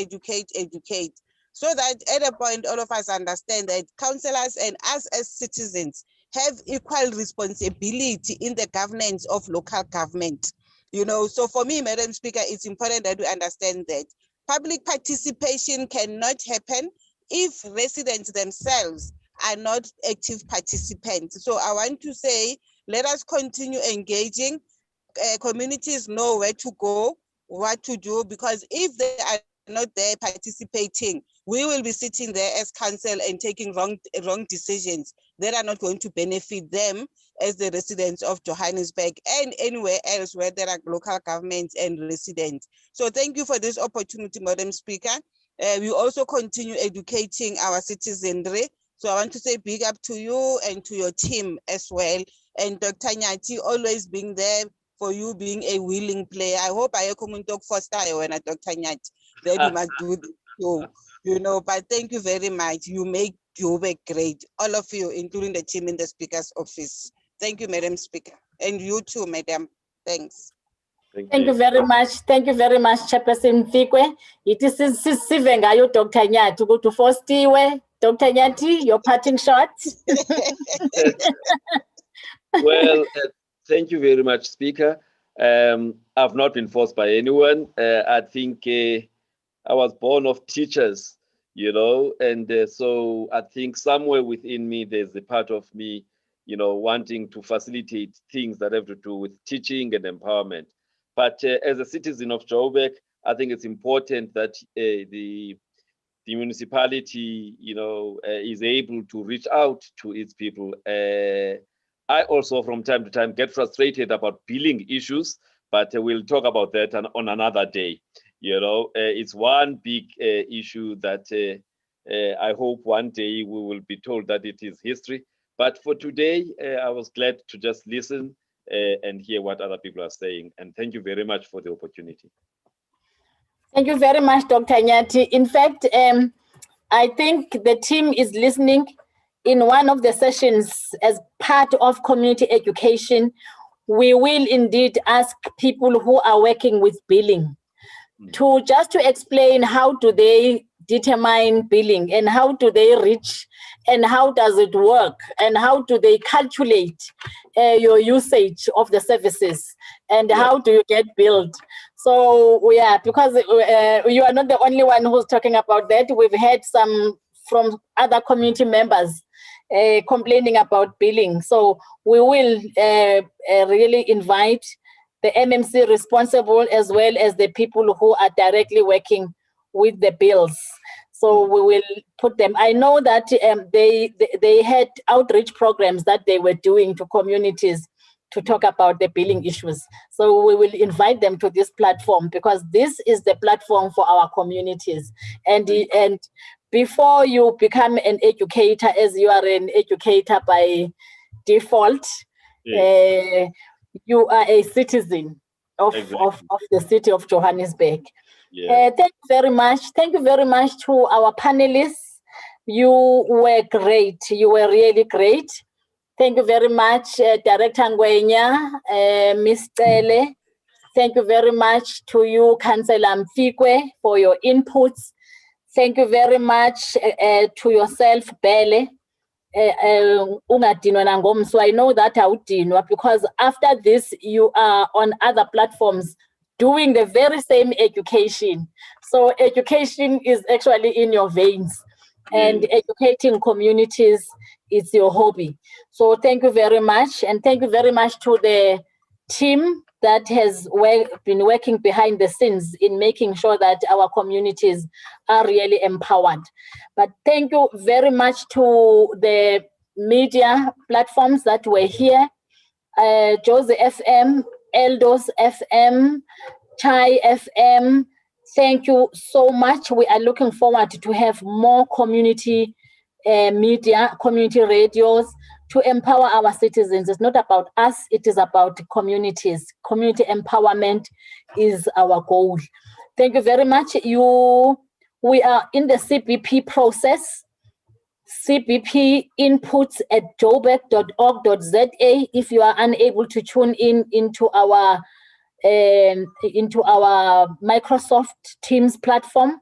so that at a point all of us understand that councillors and us as citizens have equal responsibility in the governance of local government. You know, so for me, Madam Speaker, it's important that we understand that public participation cannot happen if residents themselves are not active participants. So I want to say, let us continue engaging. Communities know where to go, what to do, because if they are not there participating, we will be sitting there as council and taking wrong decisions that are not going to benefit them as the residents of Johannesburg and anywhere else where there are local governments and residents. So thank you for this opportunity, Madam Speaker. We also continue educating our citizenry. So I want to say big up to you and to your team as well. And Dr. Nyati always being there for you, being a willing player. I hope I can talk for style when I Dr. Nyati, that you must do this too. You know, but thank you very much. You make jobac great, all of you, including the team in the Speaker's office. Thank you, Madam Speaker. And you too, Madam. Thanks. Thank you very much. Thank you very much, Chairperson Mfikwe. It is Sivengayo, Dr. Nyati, to go to Fostiwe. Dr. Nyati, your parting shot. Well, thank you very much, Speaker. I've not been forced by anyone. I think I was born of teachers, you know, and so I think somewhere within me, there's a part of me, you know, wanting to facilitate things that have to do with teaching and empowerment. But as a citizen of Joburg, I think it's important that the municipality, you know, is able to reach out to its people. I also, from time to time, get frustrated about billing issues, but we'll talk about that on another day. You know, it's one big issue that I hope one day we will be told that it is history. But for today, I was glad to just listen and hear what other people are saying. And thank you very much for the opportunity. Thank you very much, Dr. Nyati. In fact, I think the team is listening. In one of the sessions as part of community education, we will indeed ask people who are working with billing to explain how do they determine billing and how do they reach and how does it work and how do they calculate your usage of the services and how do you get billed. So yeah, because you are not the only one who's talking about that. We've had some from other community members complaining about billing. So we will really invite the MMC responsible as well as the people who are directly working with the bills. So we will put them. I know that they had outreach programs that they were doing to communities to talk about the billing issues. So we will invite them to this platform because this is the platform for our communities. And before you become an educator, as you are an educator by default, you are a citizen of the city of Johannesburg. Thank you very much. Thank you very much to our panelists. You were great. You were really great. Thank you very much, Director Ngwenya, Ms. Tele. Thank you very much to you, Councillor Mfikwe, for your inputs. Thank you very much to yourself, Bele. Ungadinwa nangomso. I know that awudinwa because after this, you are on other platforms doing the very same education. So education is actually in your veins and educating communities is your hobby. So thank you very much. And thank you very much to the team that has been working behind the scenes in making sure that our communities are really empowered. But thank you very much to the media platforms that were here, Josie FM, Eldos FM, Chai FM. Thank you so much. We are looking forward to have more community media, community radios to empower our citizens. It's not about us, it is about communities. Community empowerment is our goal. Thank you very much. We are in the CBP process. CBP inputs at jobac.org.za. If you are unable to tune in into our Microsoft Teams platform,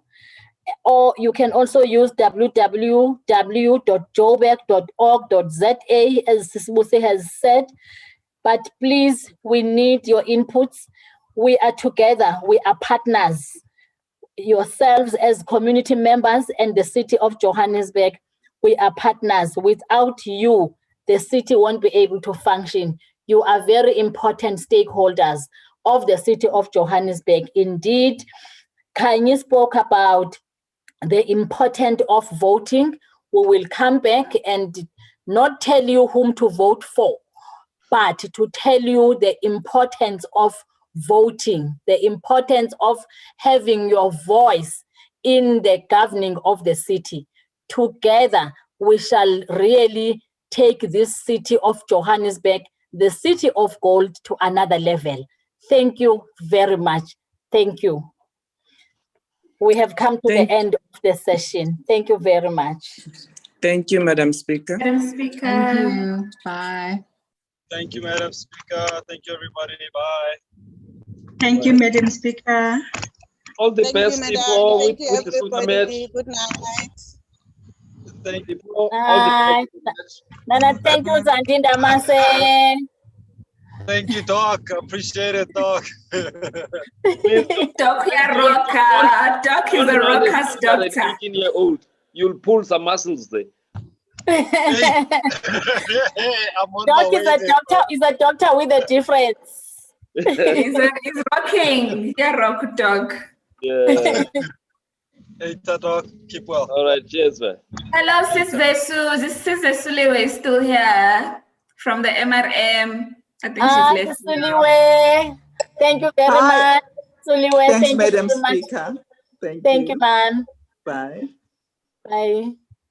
or you can also use www.jobac.org.za, as Sibuse has said. But please, we need your inputs. We are together, we are partners. Yourselves as community members and the city of Johannesburg, we are partners. Without you, the city won't be able to function. You are very important stakeholders of the city of Johannesburg. Indeed, Kanye spoke about the importance of voting. We will come back and not tell you whom to vote for, but to tell you the importance of voting, the importance of having your voice in the governing of the city. Together, we shall really take this city of Johannesburg, the city of gold, to another level. Thank you very much. Thank you. We have come to the end of the session. Thank you very much. Thank you, Madam Speaker. Thank you. Bye. Thank you, Madam Speaker. Thank you, everybody. Bye. Thank you, Madam Speaker. All the best people with the Everybody. Good night. Thank you. All Night. Nana, thank you, Zandinda Mase. Thank you, Doc. Appreciate it, Doc. Doc, you're rocker. Doc is a rocker's doctor. 18-year-old. You'll pull some muscles there. Doc is a doctor. Is a doctor with a difference. He's rocking. Yeah, rock dog. Yeah. Hey, Doc. Keep well. All right. Cheers, man. Hello, Sis Vesu. Sis Vesuliwe is still here from the MRM. I think she's left. Suliwe. Thank you very much. Suliwe, Thanks, thank Madam you very Speaker. much. Thank you, man. Bye. Bye.